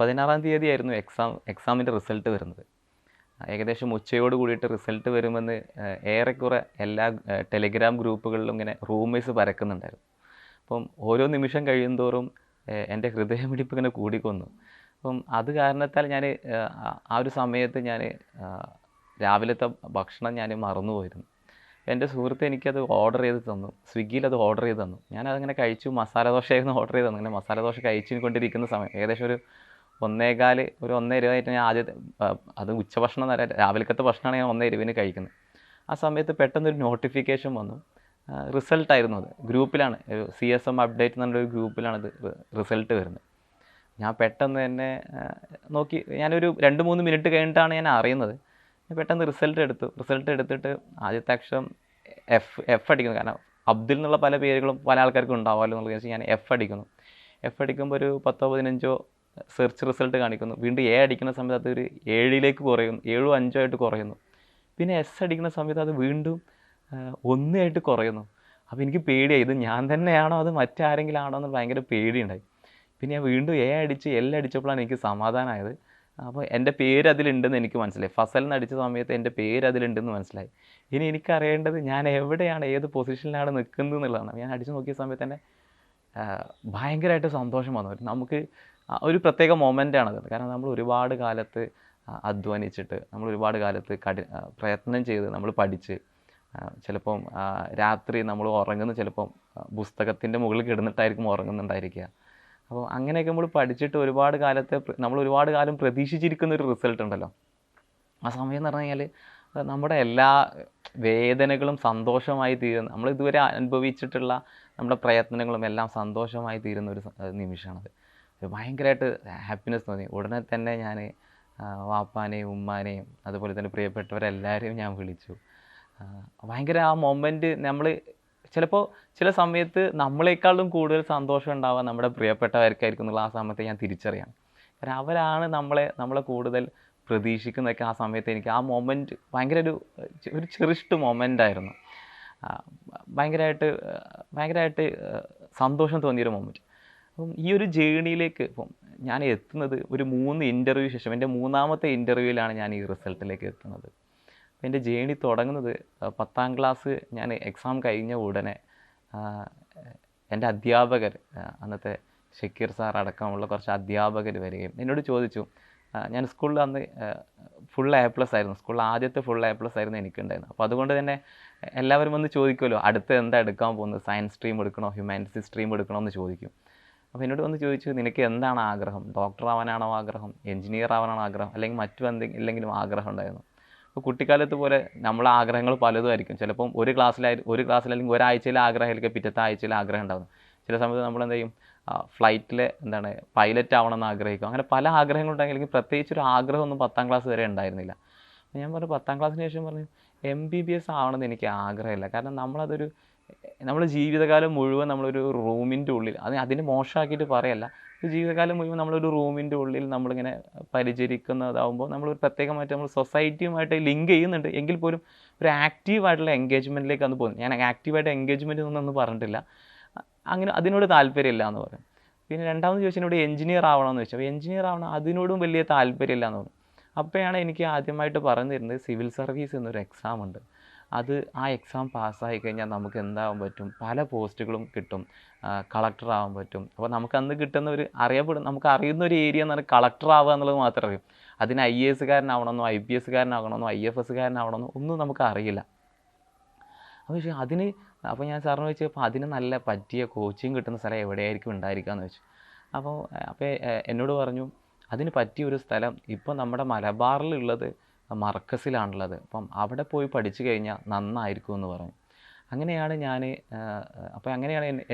16-ാം തീയതിയായിരുന്നു എക്സാമിൻ്റെ റിസൾട്ട് വരുന്നത്. ഏകദേശം ഉച്ചയോട് കൂടിയിട്ട് റിസൾട്ട് വരുമെന്ന് ഏറെക്കുറെ എല്ലാ ടെലിഗ്രാം ഗ്രൂപ്പുകളിലും ഇങ്ങനെ റൂമേഴ്സ് പരക്കുന്നുണ്ടായിരുന്നു. അപ്പം ഓരോ നിമിഷം കഴിയുന്തോറും എൻ്റെ ഹൃദയമിടിപ്പ് ഇങ്ങനെ കൂടിക്കൊന്നു. അപ്പം അത് കാരണത്താൽ ഞാൻ ആ ഒരു സമയത്ത് ഞാൻ രാവിലത്തെ ഭക്ഷണം ഞാൻ മറന്നുപോയിരുന്നു. എൻ്റെ സുഹൃത്ത് എനിക്കത് ഓർഡർ ചെയ്ത് തന്നു, സ്വിഗ്ഗിയിൽ അത് ഓർഡർ ചെയ്ത് തന്നു. ഞാനതങ്ങനെ കഴിച്ചു. മസാല ദോശയായിരുന്നു ഓർഡർ ചെയ്ത് തന്നു. അങ്ങനെ മസാല ദോശ കഴിച്ചു കൊണ്ടിരിക്കുന്ന സമയം ഏകദേശം ഒരു 1:15 ഒരു 1:20 ഞാൻ ആദ്യത്തെ അത് ഉച്ചഭക്ഷണം രാവിലത്തെ ഭക്ഷണമാണ് ഞാൻ 1:20 കഴിക്കുന്നത്. ആ സമയത്ത് പെട്ടെന്നൊരു നോട്ടിഫിക്കേഷൻ വന്നു. റിസൾട്ടായിരുന്നു അത്. ഗ്രൂപ്പിലാണ്, CSM അപ്ഡേറ്റ് എന്ന് പറഞ്ഞൊരു ഗ്രൂപ്പിലാണത് റിസൾട്ട് വരുന്നത്. ഞാൻ പെട്ടെന്ന് തന്നെ നോക്കി. ഞാനൊരു 2-3 മിനിറ്റ് കഴിഞ്ഞിട്ടാണ് ഞാൻ അറിയുന്നത്. പെട്ടെന്ന് റിസൾട്ട് എടുത്തിട്ട് ആദ്യത്തെ അക്ഷരം എഫ് അടിക്കുന്നു. കാരണം അബ്ദുൽ എന്നുള്ള പല പേരുകളും പല ആൾക്കാർക്കും ഉണ്ടാവുമല്ലോ എന്നുള്ള വെച്ചാൽ ഞാൻ എഫ് അടിക്കുന്നു. എഫ് അടിക്കുമ്പോൾ ഒരു 10-15 സെർച്ച് റിസൾട്ട് കാണിക്കുന്നു. വീണ്ടും അടിക്കുന്ന സമയത്ത് അതൊരു 7ലേക്ക് കുറയുന്നു, 7-5 ആയിട്ട് കുറയുന്നു. പിന്നെ എസ് അടിക്കുന്ന സമയത്ത് അത് വീണ്ടും 1 ആയിട്ട് കുറയുന്നു. അപ്പോൾ എനിക്ക് പേടിയായി, ഇത് ഞാൻ തന്നെയാണോ അത് മറ്റാരെങ്കിലും ആണോ എന്ന് ഭയങ്കര പേടിയുണ്ടായി. പിന്നെ ഞാൻ വീണ്ടും അടിച്ച് അടിച്ചപ്പോഴാണ് എനിക്ക് സമാധാനമായത്. അപ്പോൾ എൻ്റെ പേര് അതിലുണ്ടെന്ന് എനിക്ക് മനസ്സിലായി. ഫസൽ എന്ന് അടിച്ച സമയത്ത് എൻ്റെ പേര് അതിലുണ്ടെന്ന് മനസ്സിലായി. ഇനി എനിക്കറിയേണ്ടത് ഞാൻ എവിടെയാണ്, ഏത് പൊസിഷനിലാണ് നിൽക്കുന്നത് എന്നുള്ളതാണ്. ഞാൻ അടിച്ചു നോക്കിയ സമയത്ത് തന്നെ ഭയങ്കരമായിട്ട് സന്തോഷം വന്നു. നമുക്ക് ഒരു പ്രത്യേക മൊമെൻ്റാണത്. കാരണം നമ്മൾ ഒരുപാട് കാലത്ത് അധ്വാനിച്ചിട്ട്, നമ്മൾ ഒരുപാട് കാലത്ത് പ്രയത്നം ചെയ്ത് നമ്മൾ പഠിച്ച്, ചിലപ്പം രാത്രി നമ്മൾ ഉറങ്ങുന്നത് ചിലപ്പം പുസ്തകത്തിൻ്റെ മുകളിൽ കിടന്നിട്ടായിരിക്കും ഉറങ്ങുന്നുണ്ടായിരിക്കുക. അപ്പോൾ അങ്ങനെയൊക്കെ നമ്മൾ പഠിച്ചിട്ട് ഒരുപാട് കാലത്തെ നമ്മൾ ഒരുപാട് കാലം പ്രതീക്ഷിച്ചിരിക്കുന്നൊരു റിസൾട്ട് ഉണ്ടല്ലോ, ആ സമയം എന്ന് പറഞ്ഞു കഴിഞ്ഞാൽ നമ്മുടെ എല്ലാ വേദനകളും സന്തോഷമായി തീരുന്ന, നമ്മൾ ഇതുവരെ അനുഭവിച്ചിട്ടുള്ള നമ്മുടെ പ്രയത്നങ്ങളും എല്ലാം സന്തോഷമായി തീരുന്ന ഒരു നിമിഷമാണത്. ഭയങ്കരമായിട്ട് ഹാപ്പിനെസ് തോന്നി. ഉടനെ തന്നെ ഞാൻ വാപ്പാനെയും ഉമ്മാനെയും അതുപോലെ തന്നെ പ്രിയപ്പെട്ടവരെല്ലാവരെയും ഞാൻ വിളിച്ചു. ഭയങ്കര ആ മൊമെൻറ്റ് നമ്മൾ ചിലപ്പോൾ ചില സമയത്ത് നമ്മളെക്കാളും കൂടുതൽ സന്തോഷം ഉണ്ടാവുക നമ്മുടെ പ്രിയപ്പെട്ടവർക്കായിരിക്കും എന്നുള്ള ആ സമയത്ത് ഞാൻ തിരിച്ചറിയാം. കാരണം അവരാണ് നമ്മളെ കൂടുതൽ പ്രതീക്ഷിക്കുന്നതൊക്കെ. ആ സമയത്ത് എനിക്ക് ആ മൊമെൻറ്റ് ഭയങ്കര ഒരു ചെറിഷ്ട മൊമെൻ്റായിരുന്നു. ഭയങ്കരമായിട്ട് സന്തോഷം തോന്നിയൊരു മൊമെൻറ്റ്. അപ്പം ഈ ഒരു ജേണിയിലേക്ക് ഇപ്പം ഞാൻ എത്തുന്നത് ഒരു 3 ഇൻ്റർവ്യൂ ശേഷം, എൻ്റെ 3ാമത്തെ ഇൻ്റർവ്യൂവിലാണ് ഞാൻ ഈ റിസൾട്ടിലേക്ക് എത്തുന്നത്. അപ്പോൾ എൻ്റെ ജേണി തുടങ്ങുന്നത് 10ാം ക്ലാസ് ഞാൻ എക്സാം കഴിഞ്ഞ ഉടനെ എൻ്റെ അധ്യാപകർ, അന്നത്തെ ഷക്കീർ സാർ അടക്കമുള്ള കുറച്ച് അധ്യാപകർ വരികയും എന്നോട് ചോദിച്ചു. ഞാൻ സ്കൂളിൽ അന്ന് ഫുൾ A+ ആയിരുന്നു. സ്കൂളിൽ ആദ്യത്തെ ഫുൾ A+ ആയിരുന്നു എനിക്കുണ്ടായിരുന്നത്. അപ്പോൾ അതുകൊണ്ട് തന്നെ എല്ലാവരും വന്ന് ചോദിക്കുമല്ലോ, അടുത്ത് എന്താ എടുക്കാൻ പോകുന്നത്, സയൻസ് സ്ട്രീം എടുക്കണോ ഹ്യൂമാനിറ്റീസ് സ്ട്രീം എടുക്കണോ എന്ന് ചോദിക്കും. അപ്പോൾ എന്നോട് വന്ന് ചോദിച്ചു, നിനക്ക് എന്താണ് ആഗ്രഹം, ഡോക്ടർ ആവാനാണോ ആഗ്രഹം, എഞ്ചിനീയർ ആവാനാണോ ആഗ്രഹം, അല്ലെങ്കിൽ എന്തെങ്കിലും ആഗ്രഹം ഉണ്ടായിരുന്നു? അപ്പോൾ കുട്ടിക്കാലത്ത് പോലെ നമ്മളെ ആഗ്രഹങ്ങൾ പലതും ആയിരിക്കും. ചിലപ്പം ഒരു ക്ലാസ്സിൽ അല്ലെങ്കിൽ ഒരാഴ്ചയിലെ ആഗ്രഹമായിരിക്കും പിറ്റത്തെ ആഴ്ചയിലെ ആഗ്രഹം ഉണ്ടാകുന്നത്. ചില സമയത്ത് നമ്മൾ എന്ത് ചെയ്യും, ഫ്ലൈറ്റിൽ പൈലറ്റ് ആവണമെന്ന് ആഗ്രഹിക്കും. അങ്ങനെ പല ആഗ്രഹങ്ങളുണ്ടെങ്കിൽ പ്രത്യേകിച്ചൊരു ആഗ്രഹമൊന്നും 10ാം ക്ലാസ് വരെ ഉണ്ടായിരുന്നില്ല. അപ്പോൾ ഞാൻ പറഞ്ഞു, 10ാം ക്ലാസ്സിന് ശേഷം പറഞ്ഞു MBBS ആവണമെന്ന് എനിക്ക് ആഗ്രഹമില്ല. കാരണം നമ്മുടെ ജീവിതകാലം മുഴുവൻ നമ്മളൊരു റൂമിൻ്റെ ഉള്ളിൽ, അതിന് മോശമാക്കിയിട്ട് പറയല്ല, ജീവിതകാലം മുഴുവൻ നമ്മളൊരു റൂമിൻ്റെ ഉള്ളിൽ നമ്മളിങ്ങനെ പരിചരിക്കുന്നതാവുമ്പോൾ നമ്മളൊരു പ്രത്യേകമായിട്ട് നമ്മൾ സൊസൈറ്റിയുമായിട്ട് ലിങ്ക് ചെയ്യുന്നുണ്ട്. എങ്കിൽ പോലും ഒരു ആക്റ്റീവായിട്ടുള്ള എൻഗേജ്മെൻറ്റിലേക്ക് അന്ന് പോകുന്നു. ഞാൻ ആക്റ്റീവായിട്ട് എൻഗേജ്മെൻറ്റ് ഒന്നും പറഞ്ഞിട്ടില്ല. അങ്ങനെ അതിനോട് താല്പര്യമില്ല എന്ന് പറയും. പിന്നെ രണ്ടാമത് ചോദിച്ചാൽ എന്നോട് എഞ്ചിനീയർ ആവണമെന്ന് ചോദിച്ചു. അപ്പോൾ എഞ്ചിനീയർ ആവണം അതിനോടും വലിയ താല്പര്യമില്ല എന്ന് പറഞ്ഞു. അപ്പോഴാണ് എനിക്ക് ആദ്യമായിട്ട് പറഞ്ഞു തരുന്നത് സിവിൽ സർവീസ് എന്നൊരു എക്സാം ഉണ്ട്. ആ എക്സാം പാസ്സായി കഴിഞ്ഞാൽ നമുക്ക് എന്താവാൻ പറ്റും, പല പോസ്റ്റുകളും കിട്ടും. കളക്ടർ ആവാൻ പറ്റും. അപ്പോൾ നമുക്കന്ന് കിട്ടുന്ന നമുക്ക് അറിയുന്ന ഒരു ഏരിയ എന്ന് പറഞ്ഞാൽ കളക്ടർ ആവുക എന്നുള്ളത് മാത്രമേ അറിയൂ. അതിന് IAS കാരനാവണമെന്നോ IPS കാരനാവണമെന്നോ IFS കാരനാവണമെന്നോ ഒന്നും നമുക്ക് അറിയില്ല. അപ്പോൾ ഞാൻ സാറിന് ചോദിച്ചു, അപ്പോൾ അതിന് നല്ല പറ്റിയ കോച്ചിങ് കിട്ടുന്ന സ്ഥലം എവിടെയായിരിക്കും ഉണ്ടായിരിക്കുക എന്ന് വെച്ചു. അപ്പോൾ എന്നോട് പറഞ്ഞു, അതിന് പറ്റിയൊരു സ്ഥലം ഇപ്പോൾ നമ്മുടെ മലബാറിലുള്ളത് മർക്കസിലാണുള്ളത്. അപ്പം അവിടെ പോയി പഠിച്ചു കഴിഞ്ഞാൽ നന്നായിരിക്കും എന്ന് പറഞ്ഞു. അങ്ങനെയാണ്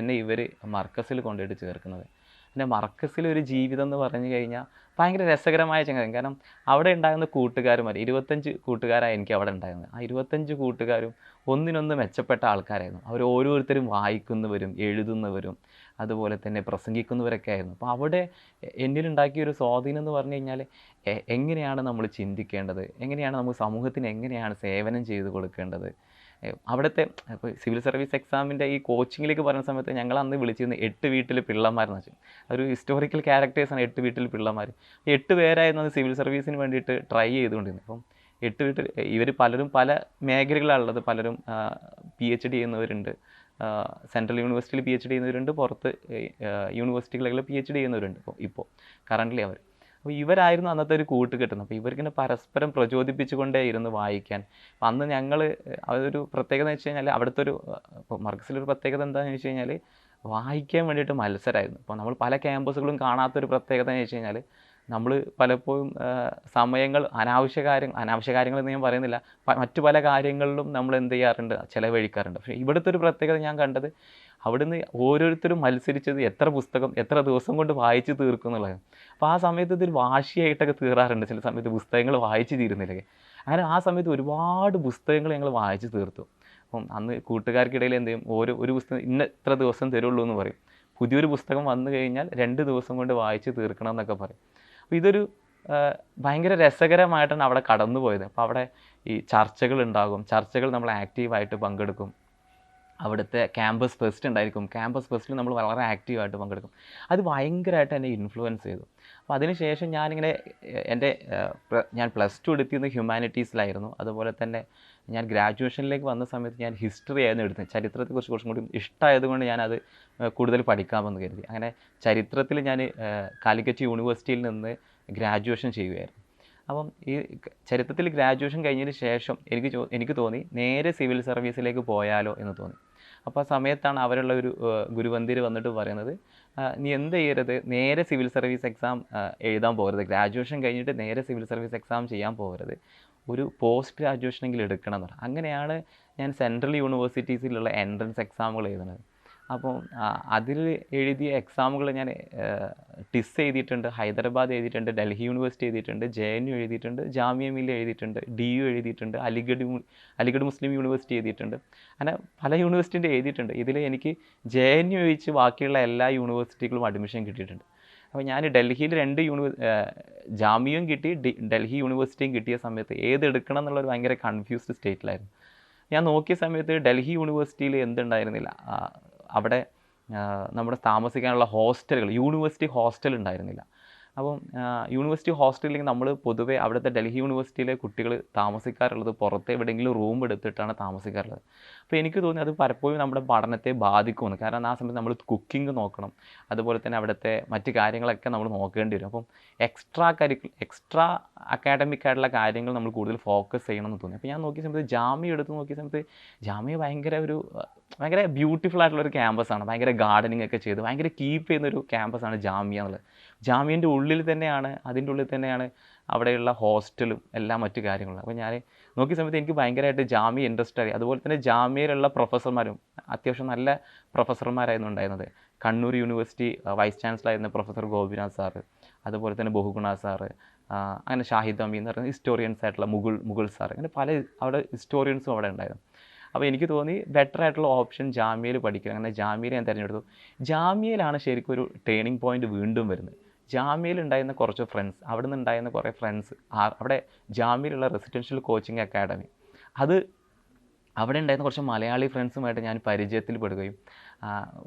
എന്നെ ഇവർ മർക്കസിൽ കൊണ്ടുപോയിട്ട് ചേർക്കുന്നത്. പിന്നെ മർക്കസിലൊരു ജീവിതം എന്ന് പറഞ്ഞു കഴിഞ്ഞാൽ ഭയങ്കര രസകരമായ ചങ്ങാതി. കാരണം അവിടെ ഉണ്ടാകുന്ന കൂട്ടുകാരുമാർ 25 കൂട്ടുകാരാണ് എനിക്ക് അവിടെ ഉണ്ടായിരുന്നത്. ആ 25 കൂട്ടുകാരും ഒന്നിനൊന്ന് മെച്ചപ്പെട്ട ആൾക്കാരായിരുന്നു. അവർ ഓരോരുത്തരും വായിക്കുന്നവരും എഴുതുന്നവരും അതുപോലെ തന്നെ പ്രസംഗിക്കുന്നവരൊക്കെ ആയിരുന്നു. അപ്പോൾ അവിടെ എന്നിലുണ്ടാക്കിയൊരു സ്വാധീനം എന്ന് പറഞ്ഞു കഴിഞ്ഞാൽ എങ്ങനെയാണ് നമ്മൾ ചിന്തിക്കേണ്ടത്, എങ്ങനെയാണ് നമ്മൾ സമൂഹത്തിന് എങ്ങനെയാണ് സേവനം ചെയ്തു കൊടുക്കേണ്ടത്, അവിടുത്തെ ഇപ്പോൾ സിവിൽ സർവീസ് എക്സാമിൻ്റെ ഈ കോച്ചിങ്ങിലേക്ക് പറയുന്ന സമയത്ത് ഞങ്ങൾ അന്ന് വിളിച്ചിരുന്ന 8 വീട്ടിൽ പിള്ളമാരെന്ന് വെച്ചാൽ ഒരു ഹിസ്റ്റോറിക്കൽ ക്യാരക്ടേഴ്സാണ് 8 വീട്ടിൽ പിള്ളമാർ. 8 പേരായിരുന്നു അത് സിവിൽ സർവീസിന് വേണ്ടിയിട്ട് ട്രൈ ചെയ്തുകൊണ്ടിരുന്നത്. അപ്പം 8 വീട്ടിൽ ഇവർ പലരും പല മേഖലകളിലാണുള്ളത്. പലരും PhD ചെയ്യുന്നവരുണ്ട്, സെൻട്രൽ യൂണിവേഴ്സിറ്റിയിൽ PhD ചെയ്യുന്നവരുണ്ട്, പുറത്ത് യൂണിവേഴ്സിറ്റികളിൽ PhD ചെയ്യുന്നവരുണ്ട് ഇപ്പോൾ കറൻ്റ്ലി അവർ. അപ്പോൾ ഇവരായിരുന്നു അന്നത്തെ ഒരു കൂട്ടുകെട്ടുന്നത്. അപ്പോൾ ഇവർക്കിങ്ങനെ പരസ്പരം പ്രചോദിപ്പിച്ചുകൊണ്ടേ ഇരുന്ന് വായിക്കാൻ. അപ്പം അന്ന് ഞങ്ങൾ അതൊരു പ്രത്യേകത എന്ന് വെച്ച് കഴിഞ്ഞാൽ അവിടുത്തെ ഒരു ഇപ്പോൾ മർക്കസിലൊരു പ്രത്യേകത എന്താണെന്ന് വെച്ച് കഴിഞ്ഞാൽ വായിക്കാൻ വേണ്ടിയിട്ട് മത്സരമായിരുന്നു. അപ്പോൾ നമ്മൾ പല ക്യാമ്പസുകളും കാണാത്തൊരു പ്രത്യേകത എന്ന് വെച്ച് കഴിഞ്ഞാൽ നമ്മൾ പലപ്പോഴും സമയങ്ങൾ അനാവശ്യ കാര്യങ്ങളെന്ന് ഞാൻ പറയുന്നില്ല, മറ്റു പല കാര്യങ്ങളിലും നമ്മൾ എന്ത് ചെയ്യാറുണ്ട്, ചിലവഴിക്കാറുണ്ട്. പക്ഷേ ഇവിടുത്തെ ഒരു പ്രത്യേകത ഞാൻ കണ്ടത് അവിടുന്ന് ഓരോരുത്തരും മത്സരിച്ചത് എത്ര പുസ്തകം എത്ര ദിവസം കൊണ്ട് വായിച്ച് തീർക്കും എന്നുള്ളത്. അപ്പോൾ ആ സമയത്ത് ഇതൊരു വാശിയായിട്ടൊക്കെ തീരാറുണ്ട്. ചില സമയത്ത് പുസ്തകങ്ങൾ വായിച്ച് തീരുന്നില്ലേ. അങ്ങനെ ആ സമയത്ത് ഒരുപാട് പുസ്തകങ്ങൾ ഞങ്ങൾ വായിച്ച് തീർത്തു. അപ്പം അന്ന് കൂട്ടുകാർക്കിടയിൽ എന്ത് ചെയ്യും, ഒരു പുസ്തകം ഇത്ര ദിവസം തരുള്ളൂ എന്ന് പറയും. പുതിയൊരു പുസ്തകം വന്നു കഴിഞ്ഞാൽ 2 ദിവസം കൊണ്ട് വായിച്ച് തീർക്കണം എന്നൊക്കെ പറയും. അപ്പോൾ ഇതൊരു ഭയങ്കര രസകരമായിട്ടാണ് അവിടെ കടന്നു പോയത്. അപ്പോൾ അവിടെ ഈ ചർച്ചകൾ നമ്മൾ ആക്റ്റീവായിട്ട് പങ്കെടുക്കും. അവിടുത്തെ ക്യാമ്പസ് ഫെസ്റ്റ് ഉണ്ടായിരിക്കും. ക്യാമ്പസ് ഫെസ്റ്റിൽ നമ്മൾ വളരെ ആക്റ്റീവായിട്ട് പങ്കെടുക്കും. അത് ഭയങ്കരമായിട്ട് എന്നെ ഇൻഫ്ലുവൻസ് ചെയ്തു. അപ്പോൾ അതിനുശേഷം ഞാനിങ്ങനെ ഞാൻ +2 എടുത്തിരുന്നത് ഹ്യൂമാനിറ്റീസിലായിരുന്നു. അതുപോലെ തന്നെ ഞാൻ ഗ്രാജുവേഷനിലേക്ക് വന്ന സമയത്ത് ഞാൻ ഹിസ്റ്ററി ആയിരുന്നു എടുത്തത്. ചരിത്രത്തെക്കുറിച്ച് കുറച്ചും കൂടി ഇഷ്ടമായതുകൊണ്ട് ഞാനത് കൂടുതൽ പഠിക്കാമെന്ന് കരുതി. അങ്ങനെ ചരിത്രത്തിൽ ഞാൻ കാലിക്കറ്റ് യൂണിവേഴ്സിറ്റിയിൽ നിന്ന് ഗ്രാജുവേഷൻ ചെയ്യുകയായിരുന്നു. അപ്പം ഈ ചരിത്രത്തിൽ ഗ്രാജുവേഷൻ കഴിഞ്ഞതിന് ശേഷം എനിക്ക് തോന്നി നേരെ സിവിൽ സർവീസിലേക്ക് പോയാലോ എന്ന് തോന്നി. അപ്പോൾ ആ സമയത്താണ് അവരുള്ള ഒരു ഗുരുവന്തിര് വന്നിട്ട് പറയുന്നത്, നീ എന്ത് ചെയ്യരുത്, നേരെ സിവിൽ സർവീസ് എക്സാം എഴുതാൻ പോകരുത്, ഗ്രാജുവേഷൻ കഴിഞ്ഞിട്ട് നേരെ സിവിൽ സർവീസ് എക്സാം ചെയ്യാൻ പോകരുത്, ഒരു പോസ്റ്റ് ഗ്രാജുവേഷനെങ്കിലും എടുക്കണം എന്ന് പറഞ്ഞു. അങ്ങനെയാണ് ഞാൻ സെൻട്രൽ യൂണിവേഴ്സിറ്റീസിലുള്ള എൻട്രൻസ് എക്സാമുകൾ എഴുതുന്നത്. അപ്പം അതിൽ എഴുതിയ എക്സാമുകൾ ഞാൻ ടിസ് എഴുതിയിട്ടുണ്ട്, ഹൈദരാബാദ് എഴുതിയിട്ടുണ്ട്, ഡൽഹി യൂണിവേഴ്സിറ്റി എഴുതിയിട്ടുണ്ട്, JNU എഴുതിയിട്ടുണ്ട്, ജാമിയ മില്ലിയ എഴുതിയിട്ടുണ്ട്, DU എഴുതിയിട്ടുണ്ട്, അലിഗഡ് മുസ്ലിം യൂണിവേഴ്സിറ്റി എഴുതിയിട്ടുണ്ട്. അങ്ങനെ പല യൂണിവേഴ്സിറ്റിൻ്റെ എഴുതിയിട്ടുണ്ട്. ഇതിൽ എനിക്ക് JNU ഒഴിച്ച് ബാക്കിയുള്ള എല്ലാ യൂണിവേഴ്സിറ്റികളും അഡ്മിഷൻ കിട്ടിയിട്ടുണ്ട്. അപ്പോൾ ഞാൻ ഡൽഹിയിൽ 2 ജാമിയയും കിട്ടി, ഡൽഹി യൂണിവേഴ്സിറ്റിയും കിട്ടിയ സമയത്ത് ഏതെടുക്കണം എന്നുള്ളൊരു ഭയങ്കര കൺഫ്യൂസ്ഡ് സ്റ്റേറ്റിലായിരുന്നു. ഞാൻ നോക്കിയ സമയത്ത് ഡൽഹി യൂണിവേഴ്സിറ്റിയിൽ എന്തുണ്ടായിരുന്നില്ല, അവിടെ നമ്മുടെ താമസിക്കാനുള്ള ഹോസ്റ്റലുകൾ, യൂണിവേഴ്സിറ്റി ഹോസ്റ്റൽ ഉണ്ടായിരുന്നില്ല. അപ്പം യൂണിവേഴ്സിറ്റി ഹോസ്റ്റലിൽ നമ്മൾ പൊതുവേ അവിടുത്തെ ഡൽഹി യൂണിവേഴ്സിറ്റിയിലെ കുട്ടികൾ താമസിക്കാറുള്ളത് പുറത്ത് എവിടെയെങ്കിലും റൂം എടുത്തിട്ടാണ് താമസിക്കാറുള്ളത്. അപ്പോൾ എനിക്ക് തോന്നി അത് പലപ്പോഴും നമ്മുടെ പഠനത്തെ ബാധിക്കുമെന്ന്. കാരണം ആ സമയത്ത് നമ്മൾ കുക്കിംഗ് നോക്കണം, അതുപോലെ തന്നെ അവിടുത്തെ മറ്റ് കാര്യങ്ങളൊക്കെ നമ്മൾ നോക്കേണ്ടി വരും. അപ്പം എക്സ്ട്രാ അക്കാഡമിക് ആയിട്ടുള്ള കാര്യങ്ങൾ നമ്മൾ കൂടുതൽ ഫോക്കസ് ചെയ്യണമെന്ന് തോന്നി. അപ്പോൾ ഞാൻ നോക്കിയ സമയത്ത് ജാമ്യ എടുത്ത് നോക്കിയ സമയത്ത് ജാമ്യ ഭയങ്കര ബ്യൂട്ടിഫുൾ ആയിട്ടുള്ളൊരു ക്യാമ്പസാണ്. ഭയങ്കര ഗാർഡനിങ് ഒക്കെ ചെയ്ത് ഭയങ്കര കീപ്പ് ചെയ്യുന്നൊരു ക്യാമ്പസാണ് ജാമ്യ എന്നുള്ളത്. ജാമ്യൻ്റെ അതിൻ്റെ ഉള്ളിൽ തന്നെയാണ് അവിടെയുള്ള ഹോസ്റ്റലും എല്ലാ മറ്റു കാര്യങ്ങളും. അപ്പോൾ ഞാൻ നോക്കിയ സമയത്ത് എനിക്ക് ഭയങ്കരമായിട്ട് ജാമ്യ ഇൻട്രസ്റ്റ് ആയി. അതുപോലെ തന്നെ ജാമ്യയിലുള്ള പ്രൊഫസർമാരും അത്യാവശ്യം നല്ല പ്രൊഫസർമാരായിരുന്നു ഉണ്ടായിരുന്നത്. കണ്ണൂർ യൂണിവേഴ്സിറ്റി വൈസ് ചാൻസലറായിരുന്ന പ്രൊഫസർ ഗോപിനാഥ് സാറ്, അതുപോലെ തന്നെ ബഹുഗുണ സാറ്, അങ്ങനെ ഷാഹിദ് അമീൻ എന്ന് പറയുന്ന ഹിസ്റ്റോറിയൻസ് ആയിട്ടുള്ള മുകുൾ സാർ, അങ്ങനെ പല അവിടെ ഹിസ്റ്റോറിയൻസും അവിടെ ഉണ്ടായിരുന്നു. അപ്പോൾ എനിക്ക് തോന്നി ബെറ്റർ ആയിട്ടുള്ള ഓപ്ഷൻ ജാമ്യയിൽ പഠിക്കുക. അങ്ങനെ ജാമ്യയിൽ ഞാൻ തിരഞ്ഞെടുത്തു. ജാമ്യയിലാണ് ശരിക്കും ഒരു ടേണിംഗ് പോയിന്റ് വീണ്ടും വരുന്നത്. ജാമ്യയിൽ ഉണ്ടായിരുന്ന കുറച്ച് ഫ്രണ്ട്സ്, അവിടെ നിന്ന് ഉണ്ടായിരുന്ന കുറേ ഫ്രണ്ട്സ്, അവിടെ ജാമ്യയിലുള്ള റെസിഡൻഷ്യൽ കോച്ചിങ് അക്കാഡമി, അവിടെ ഉണ്ടായിരുന്ന കുറച്ച് മലയാളി ഫ്രണ്ട്സുമായിട്ട് ഞാൻ പരിചയത്തിൽ പെടുകയും,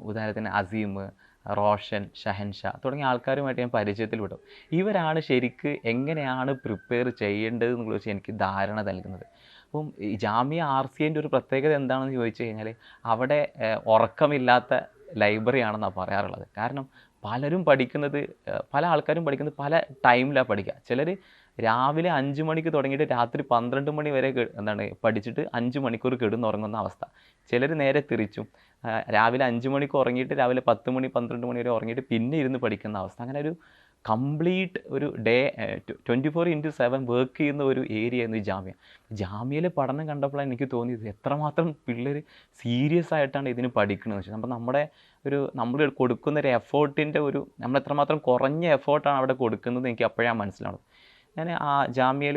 ഉദാഹരണത്തിന് അസീം, റോഷൻ, ഷഹൻഷാ തുടങ്ങിയ ആൾക്കാരുമായിട്ട് ഞാൻ പരിചയത്തിൽ പെടും. ഇവരാണ് ശരിക്ക് എങ്ങനെയാണ് പ്രിപ്പയർ ചെയ്യേണ്ടത് എന്നുള്ളത് വെച്ച് എനിക്ക് ധാരണ നൽകുന്നത്. അപ്പം ഈ ജാമ്യ RCAൻ്റെ ഒരു പ്രത്യേകത എന്താണെന്ന് ചോദിച്ചു കഴിഞ്ഞാൽ അവിടെ ഉറക്കമില്ലാത്ത ലൈബ്രറി ആണെന്നാണ് പറയാറുള്ളത്. കാരണം പല ആൾക്കാരും പഠിക്കുന്നത് പല ടൈമിലാണ് പഠിക്കുക. ചിലർ രാവിലെ 5 മണിക്ക് തുടങ്ങിയിട്ട് രാത്രി 12 മണി വരെ പഠിച്ചിട്ട് 5 മണിക്കൂർ കിടന്നുറങ്ങുന്ന അവസ്ഥ. ചിലർ നേരെ തിരിച്ചും, രാവിലെ 5 മണിക്ക് ഉറങ്ങിയിട്ട് രാവിലെ 10 മണി 12 മണി വരെ ഉറങ്ങിയിട്ട് പിന്നെ ഇരുന്ന് പഠിക്കുന്ന അവസ്ഥ. അങ്ങനെ ഒരു കംപ്ലീറ്റ് ഒരു ഡേ 24/7 വർക്ക് ചെയ്യുന്ന ഒരു ഏരിയ ആയിരുന്നു ഈ ജാമ്യയിലെ പഠനം കണ്ടപ്പോഴാണ് എനിക്ക് തോന്നിയത് എത്രമാത്രം പിള്ളേർ സീരിയസ് ആയിട്ടാണ് ഇതിന് പഠിക്കണമെന്ന് വെച്ചാൽ. അപ്പോൾ നമ്മൾ കൊടുക്കുന്ന ഒരു എഫേർട്ടിൻ്റെ നമ്മൾ എത്രമാത്രം കുറഞ്ഞ എഫേർട്ടാണ് അവിടെ കൊടുക്കുന്നത് എനിക്ക് അപ്പോഴാണ് മനസ്സിലാവുന്നത്. ഞാൻ ആ ജാമ്യയിൽ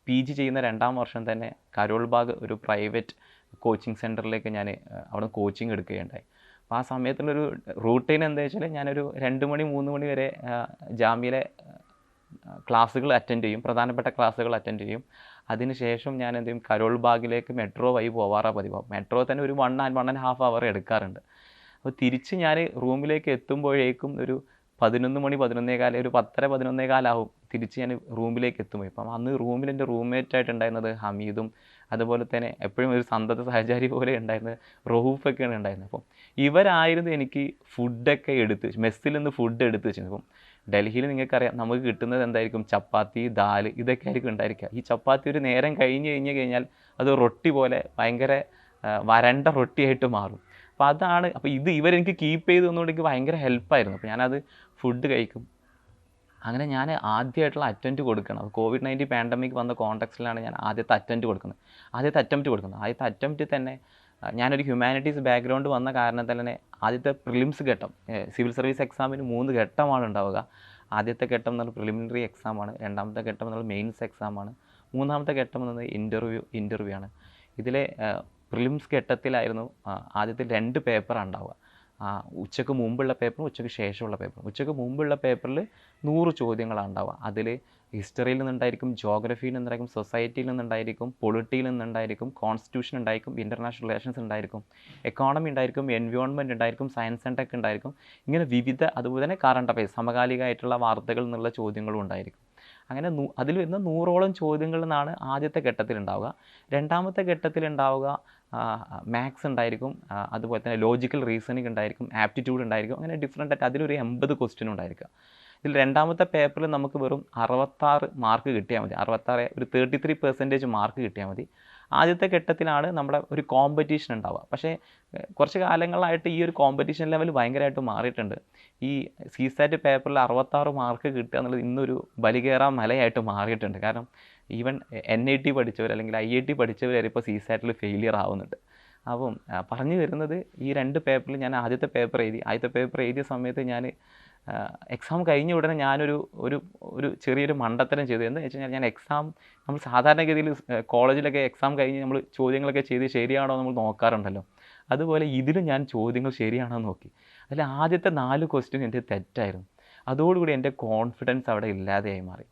PG ചെയ്യുന്ന 2ാം വർഷം തന്നെ കരോൾ ബാഗ് ഒരു പ്രൈവറ്റ് കോച്ചിങ് സെൻറ്ററിലേക്ക് ഞാൻ അവിടെ കോച്ചിങ് എടുക്കുകയുണ്ടായി. അപ്പോൾ ആ സമയത്തുള്ളൊരു റൂട്ടീൻ എന്താ വെച്ചാൽ ഞാനൊരു 2 മണി 3 മണി വരെ ജാമ്യയിലെ ക്ലാസ്സുകൾ അറ്റൻഡ് ചെയ്യും, പ്രധാനപ്പെട്ട ക്ലാസ്സുകൾ അറ്റൻഡ് ചെയ്യും. അതിനുശേഷം ഞാൻ എന്ത് ചെയ്യും, കരോൾ ബാഗിലേക്ക് മെട്രോ വഴി പോവാറാണ് പതിവ്. മെട്രോ തന്നെ ഒരു 1.5 അവർ എടുക്കാറുണ്ട്. അപ്പോൾ തിരിച്ച് ഞാൻ റൂമിലേക്ക് എത്തുമ്പോഴേക്കും ഒരു 11 മണി 11:15, ഒരു 10:30 11:15 ആവും തിരിച്ച് ഞാൻ റൂമിലേക്ക് എത്തുമ്പോൾ. ഇപ്പം അന്ന് റൂമിൽ എൻ്റെ റൂംമേറ്റായിട്ടുണ്ടായിരുന്നത് ഹമീദും, അതുപോലെ തന്നെ എപ്പോഴും ഒരു സന്തത സഹചാരി പോലെ ഉണ്ടായിരുന്നത് റഹൂഫൊക്കെയാണ് ഉണ്ടായിരുന്നത്. അപ്പം ഇവരായിരുന്നു എനിക്ക് ഫുഡൊക്കെ മെസ്സിൽ നിന്ന് ഫുഡ് എടുത്ത് വെച്ചത്. ഇപ്പം ഡൽഹിയിൽ നിങ്ങൾക്കറിയാം നമുക്ക് കിട്ടുന്നത് എന്തായിരിക്കും, ചപ്പാത്തി, ദാൽ, ഇതൊക്കെ ആയിരിക്കും ഉണ്ടായിരിക്കുക. ഈ ചപ്പാത്തി ഒരു നേരം കഴിഞ്ഞാൽ അത് റൊട്ടി പോലെ ഭയങ്കര വരണ്ട റൊട്ടിയായിട്ട് മാറും. അപ്പോൾ ഇത് ഇവരെനിക്ക് കീപ്പ് ചെയ്ത് തന്നുകൊണ്ട് എനിക്ക് ഭയങ്കര ഹെൽപ്പായിരുന്നു. അപ്പോൾ ഞാനത് ഫുഡ് കഴിക്കും. അങ്ങനെ ഞാൻ ആദ്യമായിട്ടുള്ള അറ്റംപ്റ്റ് കൊടുക്കണം. COVID-19 പാൻഡമിക് വന്ന കോൺടെക്സ്റ്റിലാണ് ഞാൻ ആദ്യത്തെ അറ്റംപ്റ്റ് കൊടുക്കുന്നത്. ആദ്യത്തെ അറ്റംപ്റ്റ് തന്നെ ഞാനൊരു ഹ്യൂമാനിറ്റീസ് ബാക്ക്ഗ്രൗണ്ട് വന്ന കാരണത്താൽ തന്നെ ആദ്യത്തെ പ്രിലിംസ് ഘട്ടം, സിവിൽ സർവീസ് എക്സാമിന് 3 ഘട്ടമാണ് ഉണ്ടാവുക. ആദ്യത്തെ ഘട്ടം എന്ന് പറഞ്ഞാൽ പ്രിലിമിനറി എക്സാമാണ്, രണ്ടാമത്തെ ഘട്ടം എന്ന് പറഞ്ഞാൽ മെയിൻസ് എക്സാമാണ്, മൂന്നാമത്തെ ഘട്ടം എന്ന് പറഞ്ഞാൽ ഇൻ്റർവ്യൂ ആണ്. ഇതിലെ പ്രിലിംസ് ഘട്ടത്തിലായിരുന്നു ആദ്യത്തെ 2 പേപ്പറാണ് ഉണ്ടാവുക. ഉച്ചയ്ക്ക് മുമ്പുള്ള പേപ്പറും ഉച്ചയ്ക്ക് ശേഷമുള്ള പേപ്പറും. ഉച്ചയ്ക്ക് മുമ്പുള്ള പേപ്പറിൽ 100 ചോദ്യങ്ങളാണ് ഉണ്ടാവുക. അതിൽ ഹിസ്റ്ററിയിൽ നിന്നുണ്ടായിരിക്കും, ജോഗ്രഫിയിൽ നിന്നുണ്ടായിരിക്കും, സൊസൈറ്റിയിൽ നിന്നുണ്ടായിരിക്കും, പൊളിറ്റിയിൽ നിന്നുണ്ടായിരിക്കും, കോൺസ്റ്റിറ്റ്യൂഷൻ ഉണ്ടായിരിക്കും, ഇൻ്റർനാഷണൽ റിലേഷൻസ് ഉണ്ടായിരിക്കും, എക്കോണമി ഉണ്ടായിരിക്കും, എൻവയോൺമെൻറ്റ് ഉണ്ടായിരിക്കും, സയൻസ് ആൻഡ് ടെക് ഉണ്ടായിരിക്കും. ഇങ്ങനെ അതുപോലെ തന്നെ കറണ്ട് അഫയേഴ്സ്, സമകാലികമായിട്ടുള്ള വാർത്തകൾ എന്നുള്ള ചോദ്യങ്ങളും ഉണ്ടായിരിക്കും. അങ്ങനെ അതിൽ വരുന്ന 100ഓളം ചോദ്യങ്ങളിൽ നിന്നാണ് ആദ്യത്തെ ഘട്ടത്തിലുണ്ടാവുക. രണ്ടാമത്തെ ഘട്ടത്തിലുണ്ടാവുക മാത്സ് ഉണ്ടായിരിക്കും, അതുപോലെ തന്നെ ലോജിക്കൽ റീസണിങ് ഉണ്ടായിരിക്കും, ആപ്റ്റിറ്റ്യൂഡ് ഉണ്ടായിരിക്കും. അങ്ങനെ ഡിഫറെൻ്റ് ആയിട്ട് അതിലൊരു 80 ക്വസ്റ്റ്യൻ ഉണ്ടായിരിക്കുക. ഇതിൽ രണ്ടാമത്തെ പേപ്പറിൽ നമുക്ക് വെറും 66 മാർക്ക് കിട്ടിയാൽ മതി. 66, ഒരു 33% മാർക്ക് കിട്ടിയാൽ മതി. ആദ്യത്തെ ഘട്ടത്തിലാണ് നമ്മുടെ ഒരു കോമ്പറ്റീഷൻ ഉണ്ടാവുക. പക്ഷേ കുറച്ച് കാലങ്ങളായിട്ട് ഈ ഒരു കോമ്പറ്റീഷൻ ലെവൽ ഭയങ്കരമായിട്ട് മാറിയിട്ടുണ്ട്. ഈ CSAT പേപ്പറിൽ 66 മാർക്ക് കിട്ടുക എന്നുള്ളത് ഇന്നൊരു ബലികേറാ മലയായിട്ട് മാറിയിട്ടുണ്ട്. കാരണം ഈവൻ NIT പഠിച്ചവർ അല്ലെങ്കിൽ IIT പഠിച്ചവർ വരെ ഇപ്പോൾ CSATൽ ഫെയിലിയർ ആവുന്നുണ്ട്. അപ്പം പറഞ്ഞു വരുന്നത്, ഈ 2 പേപ്പറിൽ ഞാൻ ആദ്യത്തെ പേപ്പർ എഴുതിയ സമയത്ത് ഞാൻ എക്സാം കഴിഞ്ഞ ഉടനെ ഞാനൊരു ചെറിയൊരു മണ്ടത്തരം ചെയ്തു. എന്താ വെച്ച് കഴിഞ്ഞാൽ, നമ്മൾ സാധാരണഗതിയിൽ കോളേജിലൊക്കെ എക്സാം കഴിഞ്ഞ് നമ്മൾ ചോദ്യങ്ങളൊക്കെ ചെയ്ത് ശരിയാണോ നമ്മൾ നോക്കാറുണ്ടല്ലോ, അതുപോലെ ഇതിലും ഞാൻ ചോദ്യങ്ങൾ ശരിയാണോ നോക്കി. അതിൽ ആദ്യത്തെ 4 ക്വസ്റ്റ്യൻ എൻ്റെ തെറ്റായിരുന്നു. അതോടുകൂടി എൻ്റെ കോൺഫിഡൻസ് അവിടെ ഇല്ലാതെയായി മാറി.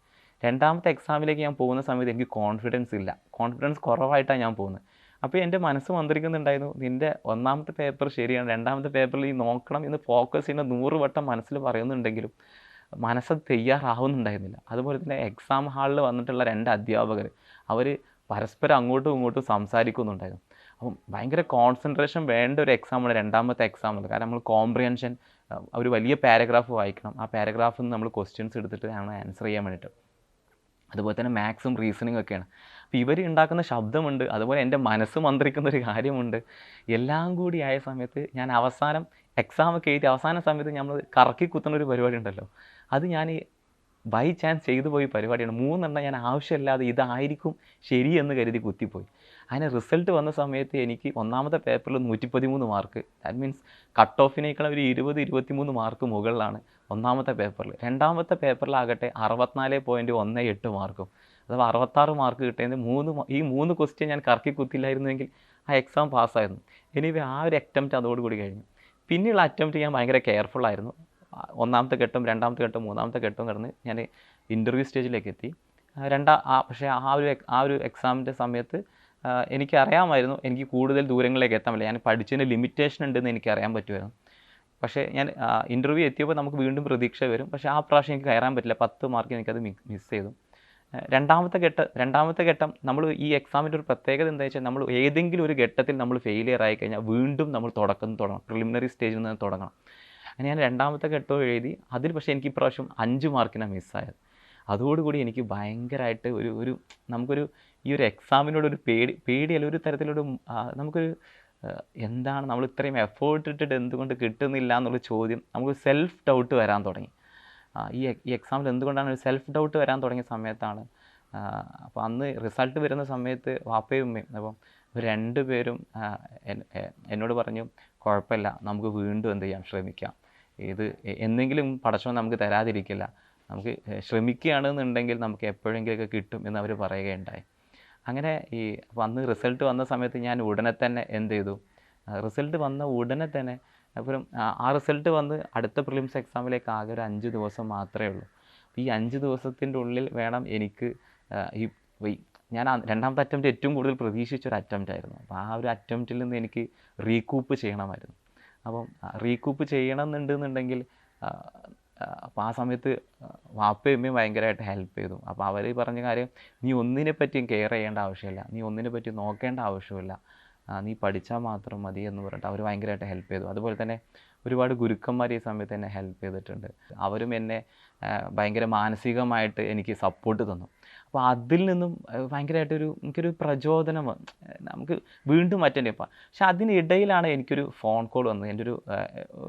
രണ്ടാമത്തെ എക്സാമിലേക്ക് ഞാൻ പോകുന്ന സമയത്ത് എനിക്ക് കോൺഫിഡൻസ് കുറവായിട്ടാണ് ഞാൻ പോകുന്നത്. അപ്പോൾ എൻ്റെ മനസ്സ് മന്ത്രിക്കുന്നുണ്ടായിരുന്നു, നിൻ്റെ ഒന്നാമത്തെ പേപ്പർ ശരിയാണ്, രണ്ടാമത്തെ പേപ്പറിൽ ഈ നോക്കണം എന്ന് ഫോക്കസ് ചെയ്യുന്ന 100 വട്ടം മനസ്സിൽ പറയുന്നുണ്ടെങ്കിലും മനസ്സത് തയ്യാറാവുന്നുണ്ടായിരുന്നില്ല. അതുപോലെ തന്നെ എക്സാം ഹാളിൽ വന്നിട്ടുള്ള 2 അധ്യാപകർ, അവർ പരസ്പരം അങ്ങോട്ടും ഇങ്ങോട്ടും സംസാരിക്കുന്നുണ്ടായിരുന്നു. അപ്പം ഭയങ്കര കോൺസെൻട്രേഷൻ വേണ്ട ഒരു എക്സാമാണ് രണ്ടാമത്തെ എക്സാം ഉള്ളത്. കാരണം നമ്മൾ കോംപ്രിഹെൻഷൻ, ഒരു വലിയ പാരഗ്രാഫ് വായിക്കണം. ആ പാരഗ്രാഫിൽ നിന്ന് നമ്മൾ ക്വസ്റ്റ്യൻസ് എടുത്തിട്ട് ആണ് ആൻസർ ചെയ്യാൻ വേണ്ടിയിട്ട്. അതുപോലെ തന്നെ മാത്സും റീസണിങ് ഒക്കെയാണ്. അപ്പോൾ ഇവർ ഉണ്ടാക്കുന്ന ശബ്ദമുണ്ട്, അതുപോലെ എൻ്റെ മനസ്സ് മന്ത്രിക്കുന്ന ഒരു കാര്യമുണ്ട്. എല്ലാം കൂടി ആയ സമയത്ത് ഞാൻ അവസാനം എക്സാമൊക്കെ എഴുതി അവസാന സമയത്ത് നമ്മൾ കറക്കി കുത്തുന്ന ഒരു പരിപാടി ഉണ്ടല്ലോ, അത് ഞാൻ ബൈ ചാൻസ് ചെയ്തു പോയി പരിപാടിയാണ്. 3 എണ്ണം ഞാൻ ആവശ്യമില്ലാതെ ഇതായിരിക്കും ശരിയെന്ന് കരുതി കുത്തിപ്പോയി. അങ്ങനെ റിസൾട്ട് വന്ന സമയത്ത് എനിക്ക് ഒന്നാമത്തെ പേപ്പറിൽ 113 മാർക്ക്, ദാറ്റ് മീൻസ് കട്ട് ഓഫിനേക്കാൾ ഒരു 20-23 മാർക്ക് മുകളിലാണ് ഒന്നാമത്തെ പേപ്പറിൽ. രണ്ടാമത്തെ പേപ്പറിലാകട്ടെ 64.18 മാർക്കും, അഥവാ 66 മാർക്ക് കിട്ടിയത്. ഈ 3 ക്വസ്റ്റ്യൻ ഞാൻ കറക്കി കുത്തില്ലായിരുന്നുവെങ്കിൽ ആ എക്സാം പാസ്സായിരുന്നു. എനിവേ ആ ഒരു അറ്റംപ്റ്റ് അതോടുകൂടി കഴിഞ്ഞു. പിന്നെയുള്ള അറ്റംപ്റ്റ് ഞാൻ ഭയങ്കര കെയർഫുള്ളായിരുന്നു. ഒന്നാമത്തെ ഘട്ടം, രണ്ടാമത്തെ ഘട്ടം, മൂന്നാമത്തെ ഘട്ടം കടന്ന് ഞാൻ ഇൻ്റർവ്യൂ സ്റ്റേജിലേക്ക് എത്തി. പക്ഷേ ആ ഒരു എക്സാമിൻ്റെ സമയത്ത് എനിക്കറിയാമായിരുന്നു എനിക്ക് കൂടുതൽ ദൂരങ്ങളിലേക്ക് എത്താൻ പറ്റില്ല. ഞാൻ പഠിച്ചതിന് ലിമിറ്റേഷൻ ഉണ്ടെന്ന് എനിക്കറിയാൻ പറ്റുമായിരുന്നു. പക്ഷേ ഞാൻ ഇൻ്റർവ്യൂ എത്തിയപ്പോൾ നമുക്ക് വീണ്ടും പ്രതീക്ഷ വരും. പക്ഷേ ആ പ്രാവശ്യം എനിക്ക് കയറാൻ പറ്റില്ല. 10 മാർക്ക് എനിക്കത് മിസ് ചെയ്തു. രണ്ടാമത്തെ ഘട്ടം നമ്മൾ ഈ എക്സാമിൻ്റെ ഒരു പ്രത്യേകത എന്താ വെച്ചാൽ, നമ്മൾ ഏതെങ്കിലും ഒരു ഘട്ടത്തിൽ നമ്മൾ ഫെയിലിയർ ആയി കഴിഞ്ഞാൽ വീണ്ടും നമ്മൾ തുടങ്ങണം, പ്രിലിമിനറി സ്റ്റേജിൽ നിന്ന് തുടങ്ങണം. അങ്ങനെ ഞാൻ രണ്ടാമത്തെ ഘട്ടവും എഴുതി. അതിൽ പക്ഷേ എനിക്ക് ഇപ്രാവശ്യം 5 മാർക്കിനാണ് മിസ്സായത്. അതോടുകൂടി എനിക്ക് ഭയങ്കരമായിട്ട് നമുക്കൊരു ഈ ഒരു എക്സാമിനോടൊരു പേടിയല്ല, ഒരു തരത്തിലൊരു നമുക്കൊരു എന്താണ് നമ്മൾ ഇത്രയും എഫേർട്ട് ഇട്ടിട്ട് എന്തുകൊണ്ട് കിട്ടുന്നില്ല എന്നുള്ള ചോദ്യം, നമുക്ക് സെൽഫ് ഡൗട്ട് വരാൻ തുടങ്ങി. ഈ എക്സാമിൽ എന്തുകൊണ്ടാണ് ഒരു സെൽഫ് ഡൗട്ട് വരാൻ തുടങ്ങിയ സമയത്താണ്. അപ്പോൾ അന്ന് റിസൾട്ട് വരുന്ന സമയത്ത് വാപ്പയും ഉമ്മയും, അപ്പം 2 പേരും എന്നോട് പറഞ്ഞു, കുഴപ്പമില്ല, നമുക്ക് വീണ്ടും എന്ത് ചെയ്യാം, ശ്രമിക്കാം. ഇത് എന്തെങ്കിലും പടച്ചവൻ നമുക്ക് തരാതിരിക്കില്ല, നമുക്ക് ശ്രമിക്കുകയാണെന്നുണ്ടെങ്കിൽ നമുക്ക് എപ്പോഴെങ്കിലുമൊക്കെ കിട്ടും എന്ന് അവർ പറയുകയുണ്ടായി. അങ്ങനെ അപ്പോൾ അന്ന് റിസൾട്ട് വന്ന സമയത്ത് ഞാൻ ഉടനെ തന്നെ എന്ത് ചെയ്തു, റിസൾട്ട് വന്ന ഉടനെ തന്നെ അப்புறம் ആ റിസൾട്ട് വന്ന് അടുത്ത പ്രിലിംസ് എക്സാമിലേക്ക് ആകെ ഒരു 5 ദിവസം മാത്രമേ ഉള്ളൂ. അപ്പോൾ ഈ 5 ദിവസത്തിൻ്റെ ഉള്ളിൽ വേണം എനിക്ക് ഈ പോയി. ഞാൻ രണ്ടാമത്തെ അറ്റംപ്റ്റ് ഏറ്റവും കൂടുതൽ പ്രതീക്ഷിച്ചൊരു അറ്റംപ്റ്റ് ആയിരുന്നു. അപ്പോൾ ആ ഒരു അറ്റംപ്റ്റിൽ നിന്ന് എനിക്ക് റീകൂപ്പ് ചെയ്യണമായിരുന്നു. അപ്പം റീകൂപ്പ് ചെയ്യണമെന്നുണ്ടെന്നുണ്ടെങ്കിൽ അപ്പോൾ ആ സമയത്ത് വാപ്പയും അമ്മയും ഭയങ്കരമായിട്ട് ഹെൽപ്പ് ചെയ്തു. അപ്പോൾ അവർ പറഞ്ഞ കാര്യം, നീ ഒന്നിനെ പറ്റിയും കെയർ ചെയ്യേണ്ട ആവശ്യമില്ല, നീ ഒന്നിനെ പറ്റി നോക്കേണ്ട ആവശ്യമില്ല, നീ പഠിച്ചാൽ മാത്രം മതി എന്ന് പറഞ്ഞിട്ട് അവർ ഭയങ്കരമായിട്ട് ഹെൽപ്പ് ചെയ്തു. അതുപോലെ തന്നെ ഒരുപാട് ഗുരുക്കന്മാർ ഈ സമയത്ത് എന്നെ ഹെൽപ്പ് ചെയ്തിട്ടുണ്ട്. അവരും എന്നെ ഭയങ്കര മാനസികമായിട്ട് എനിക്ക് സപ്പോർട്ട് തന്നു. അപ്പോൾ അതിൽ നിന്നും ഭയങ്കരമായിട്ടൊരു എനിക്കൊരു പ്രചോദനം നമുക്ക് വീണ്ടും അറ്റൻഡ് ചെയ്യാം. പക്ഷെ അതിനിടയിലാണ് എനിക്കൊരു ഫോൺ കോൾ വന്നത്. എൻ്റെ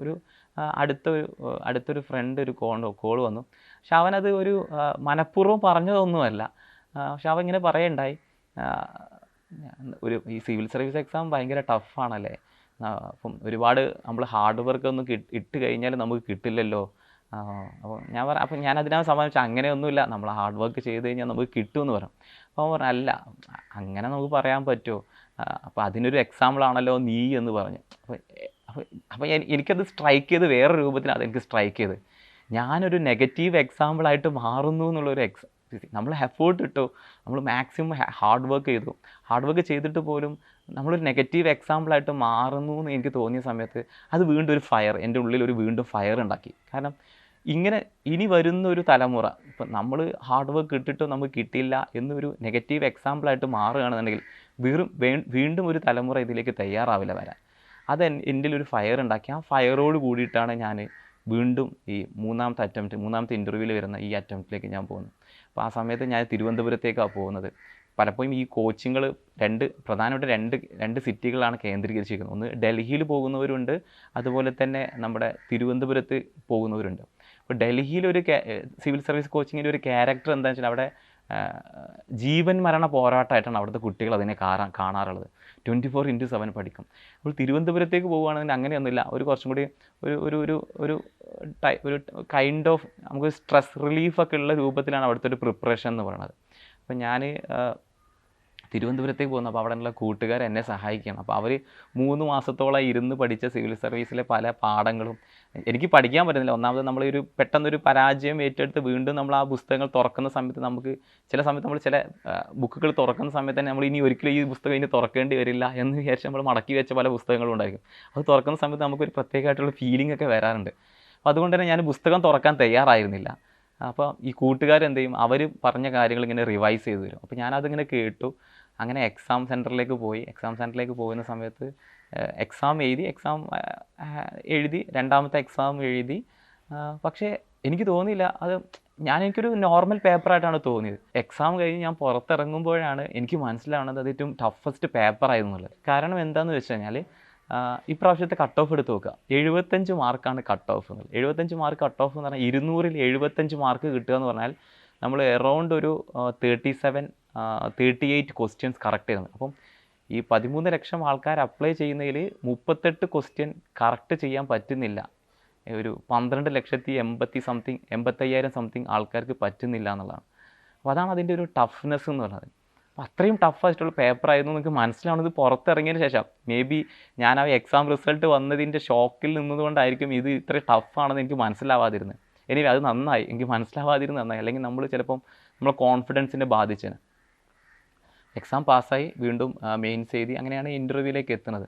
ഒരു അടുത്തൊരു ഫ്രണ്ട് ഒരു കോൾ വന്നു. പക്ഷെ അവനത് ഒരു മനഃപൂർവ്വം പറഞ്ഞതൊന്നുമല്ല. പക്ഷെ അവൻ ഇങ്ങനെ പറയുണ്ടായി, ഈ സിവിൽ സർവീസ് എക്സാം ഭയങ്കര ടഫാണല്ലേ, അപ്പം ഒരുപാട് നമ്മൾ ഹാർഡ് വർക്ക് ഒന്നും ഇട്ട് കഴിഞ്ഞാൽ നമുക്ക് കിട്ടില്ലല്ലോ. അപ്പോൾ ഞാൻ അതിനകത്ത് സമ്മതിച്ചു, അങ്ങനെയൊന്നുമില്ല, നമ്മൾ ഹാർഡ് വർക്ക് ചെയ്ത് കഴിഞ്ഞാൽ നമുക്ക് കിട്ടുമെന്ന് പറഞ്ഞു. അപ്പോൾ അവൻ പറഞ്ഞു, അല്ല അങ്ങനെ നമുക്ക് പറയാൻ പറ്റുമോ, അപ്പോൾ അതിനൊരു എക്സാമ്പിളാണല്ലോ നീ എന്ന് പറഞ്ഞു. അപ്പോൾ എനിക്കത് സ്ട്രൈക്ക് ചെയ്ത് വേറെ രൂപത്തിലാണ് അതെനിക്ക് സ്ട്രൈക്ക് ചെയ്ത്. ഞാനൊരു നെഗറ്റീവ് എക്സാമ്പിളായിട്ട് മാറുന്നു എന്നുള്ളൊരു നമ്മൾ എഫേർട്ട് ഇട്ടു, നമ്മൾ മാക്സിമം ഹാർഡ് വർക്ക് ചെയ്തിട്ട് പോലും നമ്മളൊരു നെഗറ്റീവ് എക്സാമ്പിളായിട്ട് മാറുന്നു എന്ന് എനിക്ക് തോന്നിയ സമയത്ത് അത് വീണ്ടും ഒരു ഫയർ എൻ്റെ ഉള്ളിൽ വീണ്ടും ഫയർ ഉണ്ടാക്കി. കാരണം ഇങ്ങനെ ഇനി വരുന്ന ഒരു തലമുറ, ഇപ്പം നമ്മൾ ഹാർഡ് വർക്ക് ഇട്ടിട്ട് നമുക്ക് കിട്ടിയില്ല എന്നൊരു നെഗറ്റീവ് എക്സാമ്പിളായിട്ട് മാറുകയാണെന്നുണ്ടെങ്കിൽ വീണ്ടും ഒരു തലമുറ ഇതിലേക്ക് തയ്യാറാവില്ല വരാൻ. അത് എൻ്റെ ഒരു ഫയർ ഉണ്ടാക്കി. ആ ഫയറോട് കൂടിയിട്ടാണ് ഞാൻ വീണ്ടും ഈ മൂന്നാമത്തെ ഇൻ്റർവ്യൂവിൽ വരുന്ന ഈ അറ്റംപ്റ്റിലേക്ക് ഞാൻ പോകുന്നത്. അപ്പോൾ ആ സമയത്ത് ഞാൻ തിരുവനന്തപുരത്തേക്കാണ് പോകുന്നത്. പലപ്പോഴും ഈ കോച്ചിങ്ങൾ പ്രധാനമായിട്ട് രണ്ട് സിറ്റികളാണ് കേന്ദ്രീകരിച്ചിരിക്കുന്നത്. ഒന്ന് ഡൽഹിയിൽ പോകുന്നവരുണ്ട്, അതുപോലെ തന്നെ നമ്മുടെ തിരുവനന്തപുരത്ത് പോകുന്നവരുണ്ട്. അപ്പോൾ ഡൽഹിയിലൊരു സിവിൽ സർവീസ് കോച്ചിങ്ങിൻ്റെ ഒരു ക്യാരക്ടർ എന്താണെന്ന് വെച്ചാൽ അവിടെ ജീവൻ മരണ പോരാട്ടമായിട്ടാണ് അവിടുത്തെ കുട്ടികൾ അതിനെ കാണാറുള്ളത്. 24/7 പഠിക്കും. അപ്പോൾ തിരുവനന്തപുരത്തേക്ക് പോകുകയാണെങ്കിൽ അങ്ങനെയൊന്നുമില്ല. കുറച്ചും കൂടി ഒരു കൈൻഡ് ഓഫ് നമുക്ക് സ്ട്രെസ് റിലീഫൊക്കെ ഉള്ള രൂപത്തിലാണ് അവിടുത്തെ ഒരു പ്രിപ്പറേഷൻ എന്ന് പറയുന്നത്. അപ്പം ഞാൻ തിരുവനന്തപുരത്തേക്ക് പോകുന്നു. അപ്പോൾ അവിടെയുള്ള കൂട്ടുകാർ എന്നെ സഹായിക്കണം. അപ്പോൾ അവർ 3 മാസത്തോളം ഇരുന്ന് പഠിച്ച സിവിൽ സർവീസിലെ പല പാഠങ്ങളും എനിക്ക് പഠിക്കാൻ പറ്റുന്നില്ല. ഒന്നാമത് നമ്മൾ പെട്ടെന്നൊരു പരാജയം ഏറ്റെടുത്ത് വീണ്ടും നമ്മൾ ആ പുസ്തകങ്ങൾ തുറക്കുന്ന സമയത്ത് നമുക്ക് ചില ബുക്കുകൾ തുറക്കുന്ന സമയത്ത് തന്നെ നമ്മൾ ഇനി ഒരിക്കലും ഈ പുസ്തകം ഇനി തുറക്കേണ്ടി വരില്ല എന്ന് വിചാരിച്ച് നമ്മൾ മടക്കി വെച്ച പല പുസ്തകങ്ങളും ഉണ്ടായിരിക്കും. അത് തുറക്കുന്ന സമയത്ത് നമുക്കൊരു പ്രത്യേകമായിട്ടുള്ള ഫീലിംഗ് ഒക്കെ വരാറുണ്ട്. അപ്പോൾ അതുകൊണ്ട് തന്നെ ഞാൻ പുസ്തകം തുറക്കാൻ തയ്യാറായിരുന്നില്ല. അപ്പോൾ ഈ കൂട്ടുകാരെന്ത് ചെയ്യും, അവർ പറഞ്ഞ കാര്യങ്ങൾ ഇങ്ങനെ റിവൈസ് ചെയ്ത് തരും. അപ്പോൾ ഞാനതിങ്ങനെ കേട്ടു. അങ്ങനെ എക്സാം സെൻറ്ററിലേക്ക് പോകുന്ന സമയത്ത് എക്സാം എഴുതി രണ്ടാമത്തെ എക്സാം എഴുതി. പക്ഷേ എനിക്ക് തോന്നിയില്ല, എനിക്കൊരു നോർമൽ പേപ്പറായിട്ടാണ് തോന്നിയത്. എക്സാം കഴിഞ്ഞ് ഞാൻ പുറത്തിറങ്ങുമ്പോഴാണ് എനിക്ക് മനസ്സിലാവുന്നത് അത് ഏറ്റവും ടഫസ്റ്റ് പേപ്പറായിരുന്നുള്ളത്. കാരണം എന്താണെന്ന് വെച്ച് കഴിഞ്ഞാൽ ഇപ്രാവശ്യത്തെ കട്ട് ഓഫ് എടുത്ത് നോക്കുക, 75 മാർക്കാണ് കട്ട് ഓഫ് എന്നുള്ളത്. 75 മാർക്ക് കട്ട് ഓഫ് എന്ന് പറഞ്ഞാൽ 200-ൽ 75 മാർക്ക് കിട്ടുക എന്ന് പറഞ്ഞാൽ നമ്മൾ എറൗണ്ട് ഒരു 38 ക്വസ്റ്റ്യൻസ് കറക്റ്റ് ചെയ്യുന്നത്. അപ്പം ഈ 13 ലക്ഷം ആൾക്കാർ അപ്ലൈ ചെയ്യുന്നതിൽ 38 ക്വസ്റ്റ്യൻ കറക്റ്റ് ചെയ്യാൻ പറ്റുന്നില്ല. ഒരു 12,80,000 സംതിങ് ആൾക്കാർക്ക് പറ്റുന്നില്ല എന്നുള്ളതാണ്. അപ്പോൾ അതാണ് അതിൻ്റെ ഒരു ടഫ്നെസ് എന്ന് പറയുന്നത്. അപ്പോൾ അത്രയും ടഫായിട്ടുള്ള പേപ്പറായിരുന്നു എനിക്ക് മനസ്സിലാവുന്നത് പുറത്തിറങ്ങിയതിന് ശേഷം. മേ ബി ഞാൻ ആ എക്സാം റിസൾട്ട് വന്നതിൻ്റെ ഷോക്കിൽ നിന്നതുകൊണ്ടായിരിക്കും ഇത് ഇത്ര ടഫാണെന്ന് എനിക്ക് മനസ്സിലാവാതിരുന്നത്. എനിവേ അത് നന്നായി, എനിക്ക് മനസ്സിലാവാതിരുന്നത് നന്നായി. അല്ലെങ്കിൽ നമ്മൾ ചിലപ്പം നമ്മളെ കോൺഫിഡൻസിനെ ബാധിച്ചേനെ. എക്സാം പാസ്സായി വീണ്ടും മെയിൻസ് എഴുതി, അങ്ങനെയാണ് ഇൻ്റർവ്യൂവിലേക്ക് എത്തുന്നത്.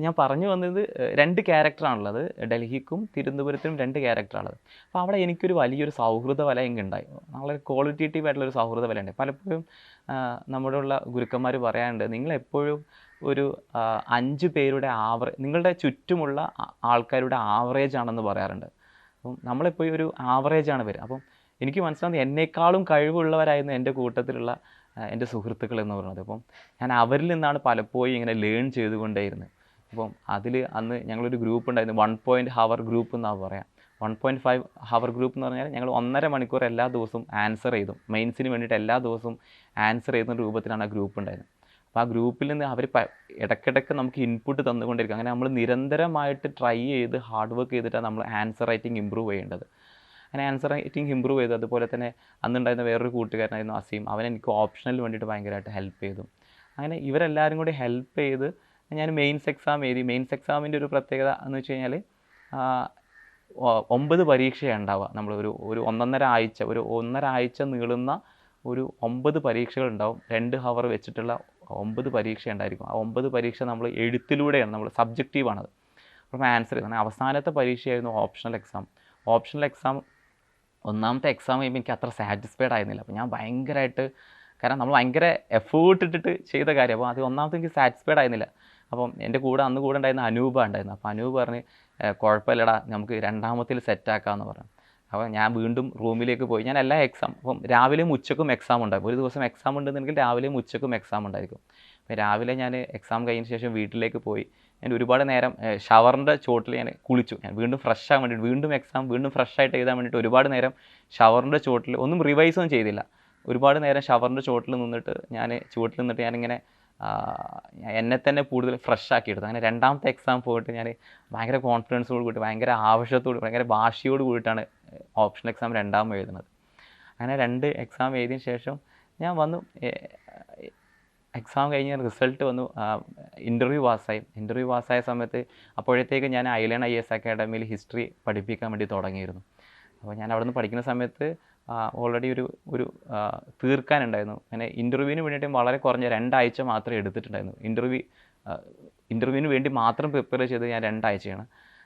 ഞാൻ പറഞ്ഞു വന്നത് 2 ക്യാരക്ടറാണുള്ളത്. ഡൽഹിക്കും തിരുവനന്തപുരത്തിനും 2 ക്യാരക്ടറാണുള്ളത്. അപ്പോൾ അവിടെ എനിക്കൊരു വലിയൊരു സൗഹൃദ വലയം ഉണ്ടായി, വളരെ ക്വാളിറ്റേറ്റീവ് ആയിട്ടുള്ളൊരു സൗഹൃദ വലയുണ്ട്. പലപ്പോഴും നമ്മുടെ ഉള്ള ഗുരുക്കന്മാർ പറയാറുണ്ട്, നിങ്ങളെപ്പോഴും ഒരു 5 പേരുടെ നിങ്ങളുടെ ചുറ്റുമുള്ള ആൾക്കാരുടെ ആവറേജ് ആണെന്ന് പറയാറുണ്ട്. അപ്പം നമ്മളെപ്പോഴും ഒരു ആവറേജാണ് വരിക. അപ്പം എനിക്ക് മനസ്സിലാവുന്നത് എന്നേക്കാളും കഴിവുള്ളവരായിരുന്നു എൻ്റെ കൂട്ടത്തിലുള്ള എൻ്റെ സുഹൃത്തുക്കൾ എന്ന് പറയുന്നത്. അപ്പം ഞാൻ അവരിൽ നിന്നാണ് പലപ്പോഴും ഇങ്ങനെ ലേൺ ചെയ്തുകൊണ്ടേയിരുന്നത്. അപ്പം അന്ന് ഞങ്ങളൊരു ഗ്രൂപ്പ് ഉണ്ടായിരുന്നു, 1 ഹവർ ഗ്രൂപ്പ് എന്നാണ് പറയാം. 1.5 ഹവർ ഗ്രൂപ്പ് എന്ന് പറഞ്ഞാൽ ഞങ്ങൾ 1.5 മണിക്കൂർ എല്ലാ ദിവസവും ആൻസർ ചെയ്തു. മെയിൻസിന് വേണ്ടിയിട്ട് എല്ലാ ദിവസവും ആൻസർ ചെയ്യുന്ന രൂപത്തിലാണ് ആ ഗ്രൂപ്പ് ഉണ്ടായിരുന്നത്. അപ്പോൾ ആ ഗ്രൂപ്പിൽ നിന്ന് അവർ ഇടയ്ക്കിടയ്ക്ക് നമുക്ക് ഇൻപുട്ട് തന്നുകൊണ്ടിരിക്കും. അങ്ങനെ നമ്മൾ നിരന്തരമായിട്ട് ട്രൈ ചെയ്ത് ഹാർഡ് വർക്ക് ചെയ്തിട്ടാണ് നമ്മൾ ആൻസർ റൈറ്റിംഗ് ഇമ്പ്രൂവ് ചെയ്യേണ്ടത്. അങ്ങനെ ആൻസർ റൈറ്റിംഗ് ഇമ്പ്രൂവ് ചെയ്തു. അതുപോലെ തന്നെ അന്നുണ്ടായിരുന്ന വേറൊരു കൂട്ടുകാരനായിരുന്നു അസീം, അവൻ എനിക്ക് ഓപ്ഷണലിന് വേണ്ടിയിട്ട് ഭയങ്കരമായിട്ട് ഹെൽപ്പ് ചെയ്തു. അങ്ങനെ ഇവരെല്ലാവരും കൂടി ഹെൽപ്പ് ചെയ്ത് ഞാൻ മെയിൻസ് എക്സാം എഴുതി. മെയിൻസ് എക്സാമിൻ്റെ ഒരു പ്രത്യേകത എന്ന് വെച്ച് കഴിഞ്ഞാൽ 9 പരീക്ഷയാണ് ഉണ്ടാവുക. നമ്മൾ ഒരു ഒന്നര ആഴ്ച നീളുന്ന ഒരു 9 പരീക്ഷകളുണ്ടാവും. 2 ഹവർ വെച്ചിട്ടുള്ള 9 പരീക്ഷ ഉണ്ടായിരിക്കും. ആ 9 പരീക്ഷ നമ്മൾ എഴുത്തിലൂടെയാണ്, നമ്മൾ സബ്ജക്റ്റീവാണത്. അപ്പം ആൻസർ ചെയ്യണം. അവസാനത്തെ പരീക്ഷയായിരുന്നു ഓപ്ഷണൽ എക്സാം. ഓപ്ഷണൽ എക്സാം ഒന്നാമത്തെ എക്സാം കഴിയുമ്പോൾ എനിക്ക് അത്ര സാറ്റിസ്ഫൈഡ് ആയിരുന്നില്ല. അപ്പോൾ ഞാൻ ഭയങ്കരമായിട്ട്, കാരണം നമ്മൾ ഭയങ്കര എഫേർട്ട് ഇട്ടിട്ട് ചെയ്ത കാര്യം, അപ്പോൾ അത് ഒന്നാമത്തെ എനിക്ക് സാറ്റിസ്ഫൈഡ് ആയിരുന്നില്ല. അപ്പം എൻ്റെ അന്ന് കൂടെ ഉണ്ടായിരുന്ന അനൂപ ഉണ്ടായിരുന്നു. അപ്പോൾ അനൂപ് പറഞ്ഞ് കുഴപ്പമില്ലടാ, നമുക്ക് രണ്ടാമത്തിൽ സെറ്റാക്കാമെന്ന് പറഞ്ഞു. അപ്പോൾ ഞാൻ വീണ്ടും റൂമിലേക്ക് പോയി. ഞാൻ എല്ലാ എക്സാം, അപ്പം രാവിലെയും ഉച്ചക്കും എക്സാം ഉണ്ടാകും. ഒരു ദിവസം എക്സാം ഉണ്ടെന്നുണ്ടെങ്കിൽ രാവിലെയും ഉച്ചക്കും എക്സാം ഉണ്ടായിരിക്കും. അപ്പോൾ രാവിലെ ഞാൻ എക്സാം കഴിഞ്ഞ ശേഷം വീട്ടിലേക്ക് പോയി. ഞാൻ ഒരുപാട് നേരം ഷവറിൻ്റെ ചോട്ടിൽ ഞാൻ കുളിച്ചു. ഞാൻ വീണ്ടും ഫ്രഷ് ആകാൻ വേണ്ടിയിട്ട്, വീണ്ടും ഫ്രഷായിട്ട് എഴുതാൻ വേണ്ടിയിട്ട് ഒരുപാട് നേരം ഷവറിൻ്റെ ചോട്ടിൽ ഒന്നും റിവൈസൊന്നും ചെയ്തില്ല. ഒരുപാട് നേരം ഷവറിൻ്റെ ചോട്ടിൽ നിന്നിട്ട് ഞാനിങ്ങനെ എന്നെ തന്നെ കൂടുതൽ ഫ്രഷ് ആക്കി എടുത്തു. അങ്ങനെ രണ്ടാമത്തെ എക്സാം പോയിട്ട് ഞാൻ ഭയങ്കര കോൺഫിഡൻസോട് കൂടി, ഭയങ്കര ആവശ്യത്തോട്, ഭയങ്കര വാശിയോട് കൂടിയിട്ടാണ് ഓപ്ഷൻ എക്സാം രണ്ടാമത് എഴുതുന്നത്. അങ്ങനെ 2 എക്സാം എഴുതിയ ശേഷം ഞാൻ വന്നു. എക്സാം കഴിഞ്ഞ് റിസൾട്ട് വന്നു. ഇൻ്റർവ്യൂ പാസ്സായ സമയത്ത് അപ്പോഴത്തേക്ക് ഞാൻ ഐലൺ IAS അക്കാഡമിയിൽ ഹിസ്റ്ററി പഠിപ്പിക്കാൻ വേണ്ടി തുടങ്ങിയിരുന്നു. അപ്പോൾ ഞാൻ അവിടെ നിന്ന് പഠിക്കുന്ന സമയത്ത് ഓൾറെഡി ഒരു തീർക്കാനുണ്ടായിരുന്നു. അങ്ങനെ ഇൻ്റർവ്യൂവിന് വേണ്ടിയിട്ട് വളരെ കുറഞ്ഞ 2 ആഴ്ച മാത്രമേ എടുത്തിട്ടുണ്ടായിരുന്നു. ഇൻ്റർവ്യൂവിന് വേണ്ടി മാത്രം പ്രിപ്പയർ ചെയ്ത് ഞാൻ 2 ആഴ്ചയാണ്.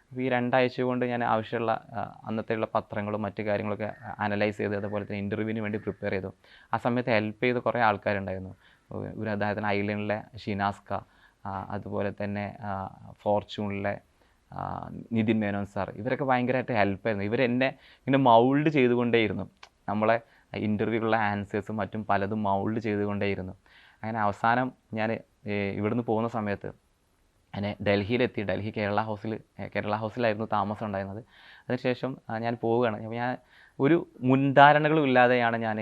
അപ്പോൾ ഈ 2 ആഴ്ച കൊണ്ട് ഞാൻ ആവശ്യമുള്ള അന്നത്തെയുള്ള പത്രങ്ങളും മറ്റു കാര്യങ്ങളൊക്കെ അനലൈസ് ചെയ്ത്, അതുപോലെ തന്നെ ഇൻ്റർവ്യൂവിന് വേണ്ടി പ്രിപ്പയർ ചെയ്തു. ആ സമയത്ത് ഹെൽപ്പ് ചെയ്ത് കുറേ ആൾക്കാരുണ്ടായിരുന്നു. അതായത് ഐലൻഡിലെ ഷിനാസ്ക, അതുപോലെ തന്നെ ഫോർച്യൂണിലെ നിതിൻ മേനോൻ സാർ, ഇവരൊക്കെ ഭയങ്കരമായിട്ട് ഹെൽപ്പായിരുന്നു. ഇവരെന്നെ ഇങ്ങനെ മൗൾഡ് ചെയ്തുകൊണ്ടേയിരുന്നു. നമ്മളെ ഇൻ്റർവ്യൂകളുള്ള ആൻസേഴ്സും മറ്റും പലതും മൗൾഡ് ചെയ്തുകൊണ്ടേയിരുന്നു. അങ്ങനെ അവസാനം ഞാൻ ഇവിടുന്ന് പോകുന്ന സമയത്ത് ഞാൻ ഡൽഹിയിലെത്തി. കേരള ഹൗസിലായിരുന്നു താമസം ഉണ്ടായിരുന്നത്. അതിനുശേഷം ഞാൻ പോവുകയാണ്. അപ്പോൾ ഞാൻ ഒരു മുൻധാരണകളും ഇല്ലാതെയാണ് ഞാൻ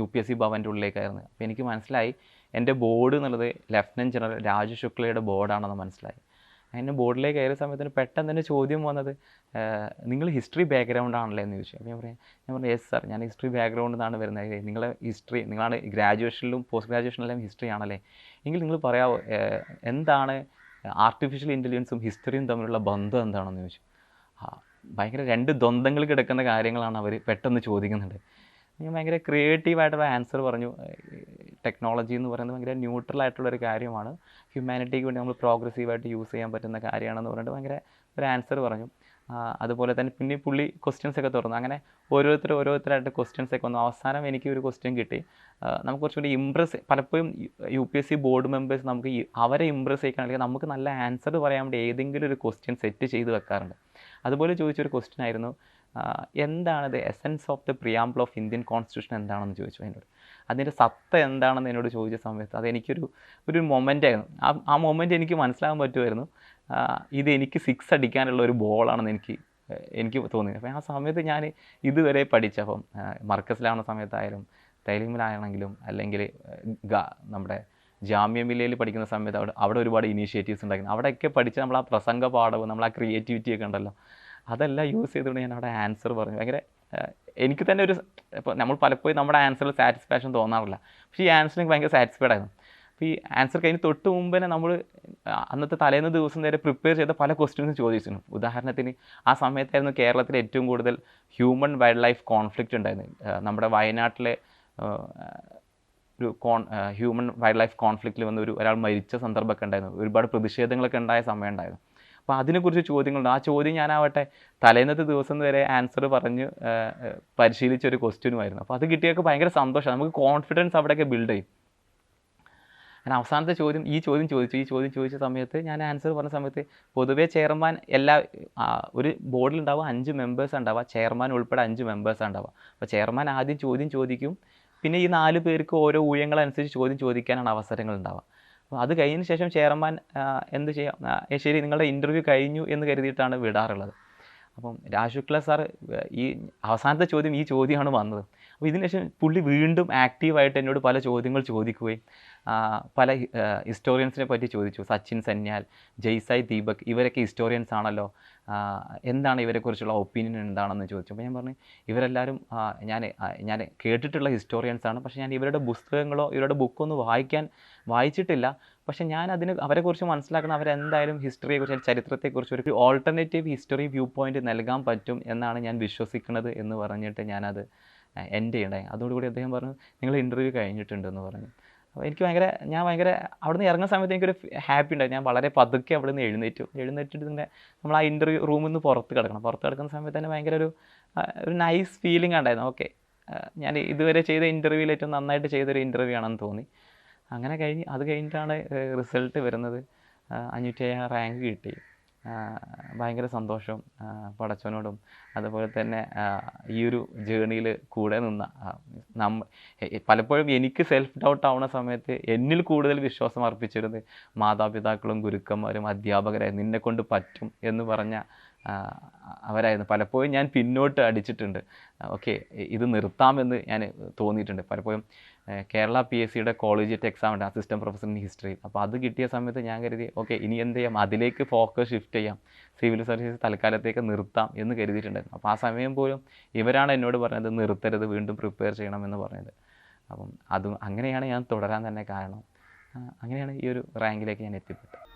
UPSC ഭവൻ്റെ ഉള്ളിലേക്കായിരുന്നത്. അപ്പോൾ എനിക്ക് മനസ്സിലായി എൻ്റെ ബോർഡ് എന്നുള്ളത് ലഫ്റ്റനൻറ്റ് ജനറൽ രാജു ശുക്ലയുടെ ബോർഡാണെന്ന് മനസ്സിലായി. അങ്ങനെ ബോർഡിലേക്ക് കയറിയ സമയത്തിന് പെട്ടെന്ന് തന്നെ ചോദ്യം വന്നത്, നിങ്ങൾ ഹിസ്റ്ററി ബാക്ക്ഗ്രൗണ്ട് ആണല്ലേ എന്ന് ചോദിച്ചു. അപ്പോൾ ഞാൻ പറഞ്ഞു യെസ് സാർ, ഞാൻ ഹിസ്റ്ററി ബാക്ക്ഗ്രൗണ്ടിൽ നിന്നാണ് വരുന്നത്. നിങ്ങളാണ് ഗ്രാജുവേഷനിലും പോസ്റ്റ് ഗ്രാജുവേഷനിലും ഹിസ്റ്ററി ആണല്ലേ, എങ്കിൽ നിങ്ങൾ പറയാമോ എന്താണ് ആർട്ടിഫിഷ്യൽ ഇൻ്റലിജൻസും ഹിസ്റ്ററിയും തമ്മിലുള്ള ബന്ധം എന്താണെന്ന് ചോദിച്ചു. ഭയങ്കര 2 ദ്വന്ദ്ങ്ങൾ കിടക്കുന്ന കാര്യങ്ങളാണ് അവർ പെട്ടെന്ന് ചോദിക്കുന്നുണ്ട്. ഞാൻ ഭയങ്കര ക്രിയേറ്റീവായിട്ടുള്ള ആൻസർ പറഞ്ഞു. ടെക്നോളജി എന്ന് പറയുന്നത് ഭയങ്കര ന്യൂട്രലായിട്ടുള്ളൊരു കാര്യമാണ്, ഹ്യൂമാനിറ്റിക്ക് വേണ്ടി നമ്മൾ പ്രോഗ്രസീവായിട്ട് യൂസ് ചെയ്യാൻ പറ്റുന്ന കാര്യമാണെന്ന് പറഞ്ഞിട്ട് ഭയങ്കര ഒരു ആൻസർ പറഞ്ഞു. അതുപോലെ തന്നെ പിന്നെ പുള്ളി ക്വസ്റ്റ്യൻസൊക്കെ തുറന്നു. അങ്ങനെ ഓരോരുത്തരായിട്ട് ക്വസ്റ്റ്യൻസൊക്കെ വന്നു. അവസാനം എനിക്ക് ഒരു ക്വസ്റ്റ്യൻ കിട്ടി. നമുക്ക് കുറച്ചുകൂടി പലപ്പോഴും UPSC ബോർഡ് മെമ്പേഴ്സ് നമുക്ക് അവരെ ഇമ്പ്രസ് ചെയ്യിക്കാൻ, അല്ലെങ്കിൽ നമുക്ക് നല്ല ആൻസർ പറയാൻ വേണ്ടി ഏതെങ്കിലും ഒരു ക്വസ്റ്റ്യൻ സെറ്റ് ചെയ്ത് വെക്കാറുണ്ട്. അതുപോലെ ചോദിച്ചൊരു ക്വസ്റ്റ്യൻ ആയിരുന്നു, എന്താണ് the essence of the preamble of Indian constitution എന്താണെന്ന് ചോദിച്ചു എന്നോട്. അതിൻ്റെ സത്ത എന്താണെന്ന് എന്നോട് ചോദിച്ച സമയത്ത് അതെനിക്കൊരു മൊമെൻ്റായിരുന്നു. ആ മൊമെൻ്റ് എനിക്ക് മനസ്സിലാകാൻ പറ്റുമായിരുന്നു, ഇത് എനിക്ക് 6 അടിക്കാനുള്ള ഒരു ബോളാണെന്ന് എനിക്ക് തോന്നി. അപ്പോൾ ആ സമയത്ത് ഞാൻ ഇതുവരെ പഠിച്ചപ്പം മർക്കസിലാവുന്ന സമയത്തായാലും തൈലീമിലാണെങ്കിലും അല്ലെങ്കിൽ നമ്മുടെ ജാമ്യ മില്ലയിൽ പഠിക്കുന്ന സമയത്ത് അവിടെ ഒരുപാട് ഇനീഷ്യേറ്റീവ്സ് ഉണ്ടായിരുന്നു. അവിടെയൊക്കെ പഠിച്ച് നമ്മൾ ആ പ്രസംഗ പാഠവും നമ്മൾ ആ ക്രിയേറ്റിവിറ്റിയൊക്കെ ഉണ്ടല്ലോ, അതെല്ലാം യൂസ് ചെയ്തുകൊണ്ട് ഞാൻ അവിടെ ആൻസർ പറഞ്ഞു. ഭയങ്കര എനിക്ക് തന്നെ ഇപ്പോൾ നമ്മൾ പലപ്പോഴും നമ്മുടെ ആൻസറിൽ സാറ്റിസ്ഫാക്ഷൻ തോന്നാറില്ല, പക്ഷേ ഈ ആൻസർ എനിക്ക് ഭയങ്കര സാറ്റിസ്ഫൈഡ് ആയിരുന്നു. അപ്പോൾ ഈ ആൻസർ കഴിഞ്ഞ് തൊട്ട് മുമ്പ് തന്നെ നമ്മൾ അന്നത്തെ തലേന്ന് ദിവസം നേരെ പ്രിപ്പയർ ചെയ്ത പല ക്വസ്റ്റ്യൻസും ചോദിച്ചിരുന്നു. ഉദാഹരണത്തിന് ആ സമയത്തായിരുന്നു കേരളത്തിൽ ഏറ്റവും കൂടുതൽ ഹ്യൂമൻ വൈൽഡ് ലൈഫ് കോൺഫ്ലിക്റ്റ് ഉണ്ടായിരുന്നു. നമ്മുടെ വയനാട്ടിലെ ഹ്യൂമൻ വൈൽഡ് ലൈഫ് കോൺഫ്ലിക്റ്റിൽ വന്ന് ഒരാൾ മരിച്ച സന്ദർഭമൊക്കെ ഉണ്ടായിരുന്നു. ഒരുപാട് പ്രതിഷേധങ്ങളൊക്കെ ഉണ്ടായ സമയം ഉണ്ടായിരുന്നു. അപ്പോൾ അതിനെക്കുറിച്ച് ചോദ്യങ്ങളുണ്ട്. ആ ചോദ്യം ഞാനാവട്ടെ തലേന്നത്തെ ദിവസം വരെ ആൻസർ പറഞ്ഞ് പരിശീലിച്ചൊരു ക്വസ്റ്റ്യനുമായിരുന്നു. അപ്പോൾ അത് കിട്ടിയൊക്കെ ഭയങ്കര സന്തോഷമാണ്. നമുക്ക് കോൺഫിഡൻസ് അവിടെയൊക്കെ ബിൽഡ് ചെയ്യും. ഞാൻ അവസാനത്തെ ഈ ചോദ്യം ചോദിച്ച സമയത്ത് ഞാൻ ആൻസർ പറഞ്ഞ സമയത്ത് പൊതുവേ ചെയർമാൻ ഒരു ബോർഡിലുണ്ടാവുക 5 മെമ്പേഴ്സ് ഉണ്ടാവുക, ചെയർമാൻ ഉൾപ്പെടെ 5 മെമ്പേഴ്സ് ഉണ്ടാവുക. അപ്പോൾ ചെയർമാൻ ആദ്യം ചോദ്യം ചോദിക്കും, പിന്നെ ഈ 4 പേർക്ക് ഓരോ ഊഴങ്ങളനുസരിച്ച് ചോദ്യം ചോദിക്കാനാണ് അവസരങ്ങൾ ഉണ്ടാവുക. അപ്പോൾ അത് കഴിഞ്ഞതിന് ശേഷം ചെയർമാൻ എന്ത് ചെയ്യാം, ശരി നിങ്ങളുടെ ഇൻ്റർവ്യൂ കഴിഞ്ഞു എന്ന് കരുതിയിട്ടാണ് വിടാറുള്ളത്. അപ്പം രാജുശുക്ല സാർ ഈ അവസാനത്തെ ചോദ്യം ഈ ചോദ്യമാണ് വന്നത്. അപ്പോൾ ഇതിന് ശേഷം പുള്ളി വീണ്ടും ആക്റ്റീവായിട്ട് എന്നോട് പല ചോദ്യങ്ങൾ ചോദിക്കുകയും പല ഹിസ്റ്റോറിയൻസിനെ പറ്റി ചോദിച്ചു. സച്ചിൻ സന്യാൽ, ജയ്സായ് ദീപക്, ഇവരൊക്കെ ഹിസ്റ്റോറിയൻസ് ആണല്ലോ, എന്താണ് ഇവരെക്കുറിച്ചുള്ള ഒപ്പീനിയൻ എന്താണെന്ന് ചോദിച്ചു. അപ്പോൾ ഞാൻ പറഞ്ഞു ഇവരെല്ലാവരും ഞാൻ കേട്ടിട്ടുള്ള ഹിസ്റ്റോറിയൻസാണ്, പക്ഷേ ഞാൻ ഇവരുടെ പുസ്തകങ്ങളോ ഇവരുടെ ബുക്കൊന്നും വായിച്ചിട്ടില്ല. പക്ഷേ ഞാൻ അവരെക്കുറിച്ച് മനസ്സിലാക്കണം, അവരെന്തായാലും ഹിസ്റ്ററിയെക്കുറിച്ച്, ചരിത്രത്തെക്കുറിച്ച് ഒരു ഓൾട്ടർനേറ്റീവ് ഹിസ്റ്ററി വ്യൂ പോയിൻ്റ് നൽകാൻ പറ്റും എന്നാണ് ഞാൻ വിശ്വസിക്കുന്നത് എന്ന് പറഞ്ഞിട്ട് ഞാനത് എൻഡ് ചെയ്യണ്ടായി. അതോടുകൂടി അദ്ദേഹം പറഞ്ഞു നിങ്ങൾ ഇൻ്റർവ്യൂ കഴിഞ്ഞിട്ടുണ്ടെന്ന് പറഞ്ഞു. അപ്പോൾ എനിക്ക് ഞാൻ ഭയങ്കര അവിടുന്ന് ഇറങ്ങുന്ന സമയത്ത് എനിക്കൊരു ഹാപ്പി ഉണ്ടായി. ഞാൻ വളരെ പതുക്കെ അവിടുന്ന് എഴുന്നേറ്റിട്ട് തന്നെ നമ്മൾ ആ ഇൻ്റർവ്യൂ റൂമിൽ നിന്ന് പുറത്ത് കിടക്കുന്ന സമയത്ത് തന്നെ ഭയങ്കര ഒരു നൈസ് ഫീലിംഗ് ഉണ്ടായിരുന്നു. ഓക്കെ, ഞാൻ ഇതുവരെ ചെയ്ത ഇൻ്റർവ്യൂവിൽ ഏറ്റവും നന്നായിട്ട് ചെയ്തൊരു ഇൻ്റർവ്യൂ ആണെന്ന് തോന്നി. അങ്ങനെ അത് കഴിഞ്ഞിട്ടാണ് റിസൾട്ട് വരുന്നത്. 507 റാങ്ക് കിട്ടി. ഭയങ്കര സന്തോഷം പടച്ചവനോടും അതുപോലെ തന്നെ ഈ ഒരു ജേണിയിൽ കൂടെ നിന്ന പലപ്പോഴും എനിക്ക് സെൽഫ് ഡൗട്ട് ആവുന്ന സമയത്ത് എന്നിൽ കൂടുതൽ വിശ്വാസം അർപ്പിച്ചിരുന്നത് മാതാപിതാക്കളും ഗുരുക്കന്മാരും അധ്യാപകരായിരുന്നു. നിന്നെക്കൊണ്ട് പറ്റും എന്ന് പറഞ്ഞ അവരായിരുന്നു. പലപ്പോഴും ഞാൻ പിന്നോട്ട് അടിച്ചിട്ടുണ്ട്. ഓക്കെ, ഇത് നിർത്താമെന്ന് ഞാൻ തോന്നിയിട്ടുണ്ട്. പലപ്പോഴും കേരള PSCയുടെ കോളേജിയറ്റ് എക്സാം ഉണ്ട്, അസിസ്റ്റൻറ്റ് പ്രൊഫസർ ഇൻ ഹിസ്റ്ററി. അപ്പോൾ അത് കിട്ടിയ സമയത്ത് ഞാൻ കരുതി ഓക്കെ, ഇനി എന്ത് ചെയ്യാം, അതിലേക്ക് ഫോക്കസ് ഷിഫ്റ്റ് ചെയ്യാം, സിവിൽ സർവീസ് തൽക്കാലത്തേക്ക് നിർത്താം എന്ന് കരുതിയിട്ടുണ്ടായിരുന്നു. അപ്പോൾ ആ സമയം പോലും ഇവരാണ് എന്നോട് പറഞ്ഞത് നിർത്തരുത്, വീണ്ടും പ്രിപ്പയർ ചെയ്യണമെന്ന് പറഞ്ഞത്. അപ്പം അങ്ങനെയാണ് ഞാൻ തുടരാൻ തന്നെ കാരണം. അങ്ങനെയാണ് ഈ ഒരു റാങ്കിലേക്ക് ഞാൻ എത്തിപ്പെട്ടത്.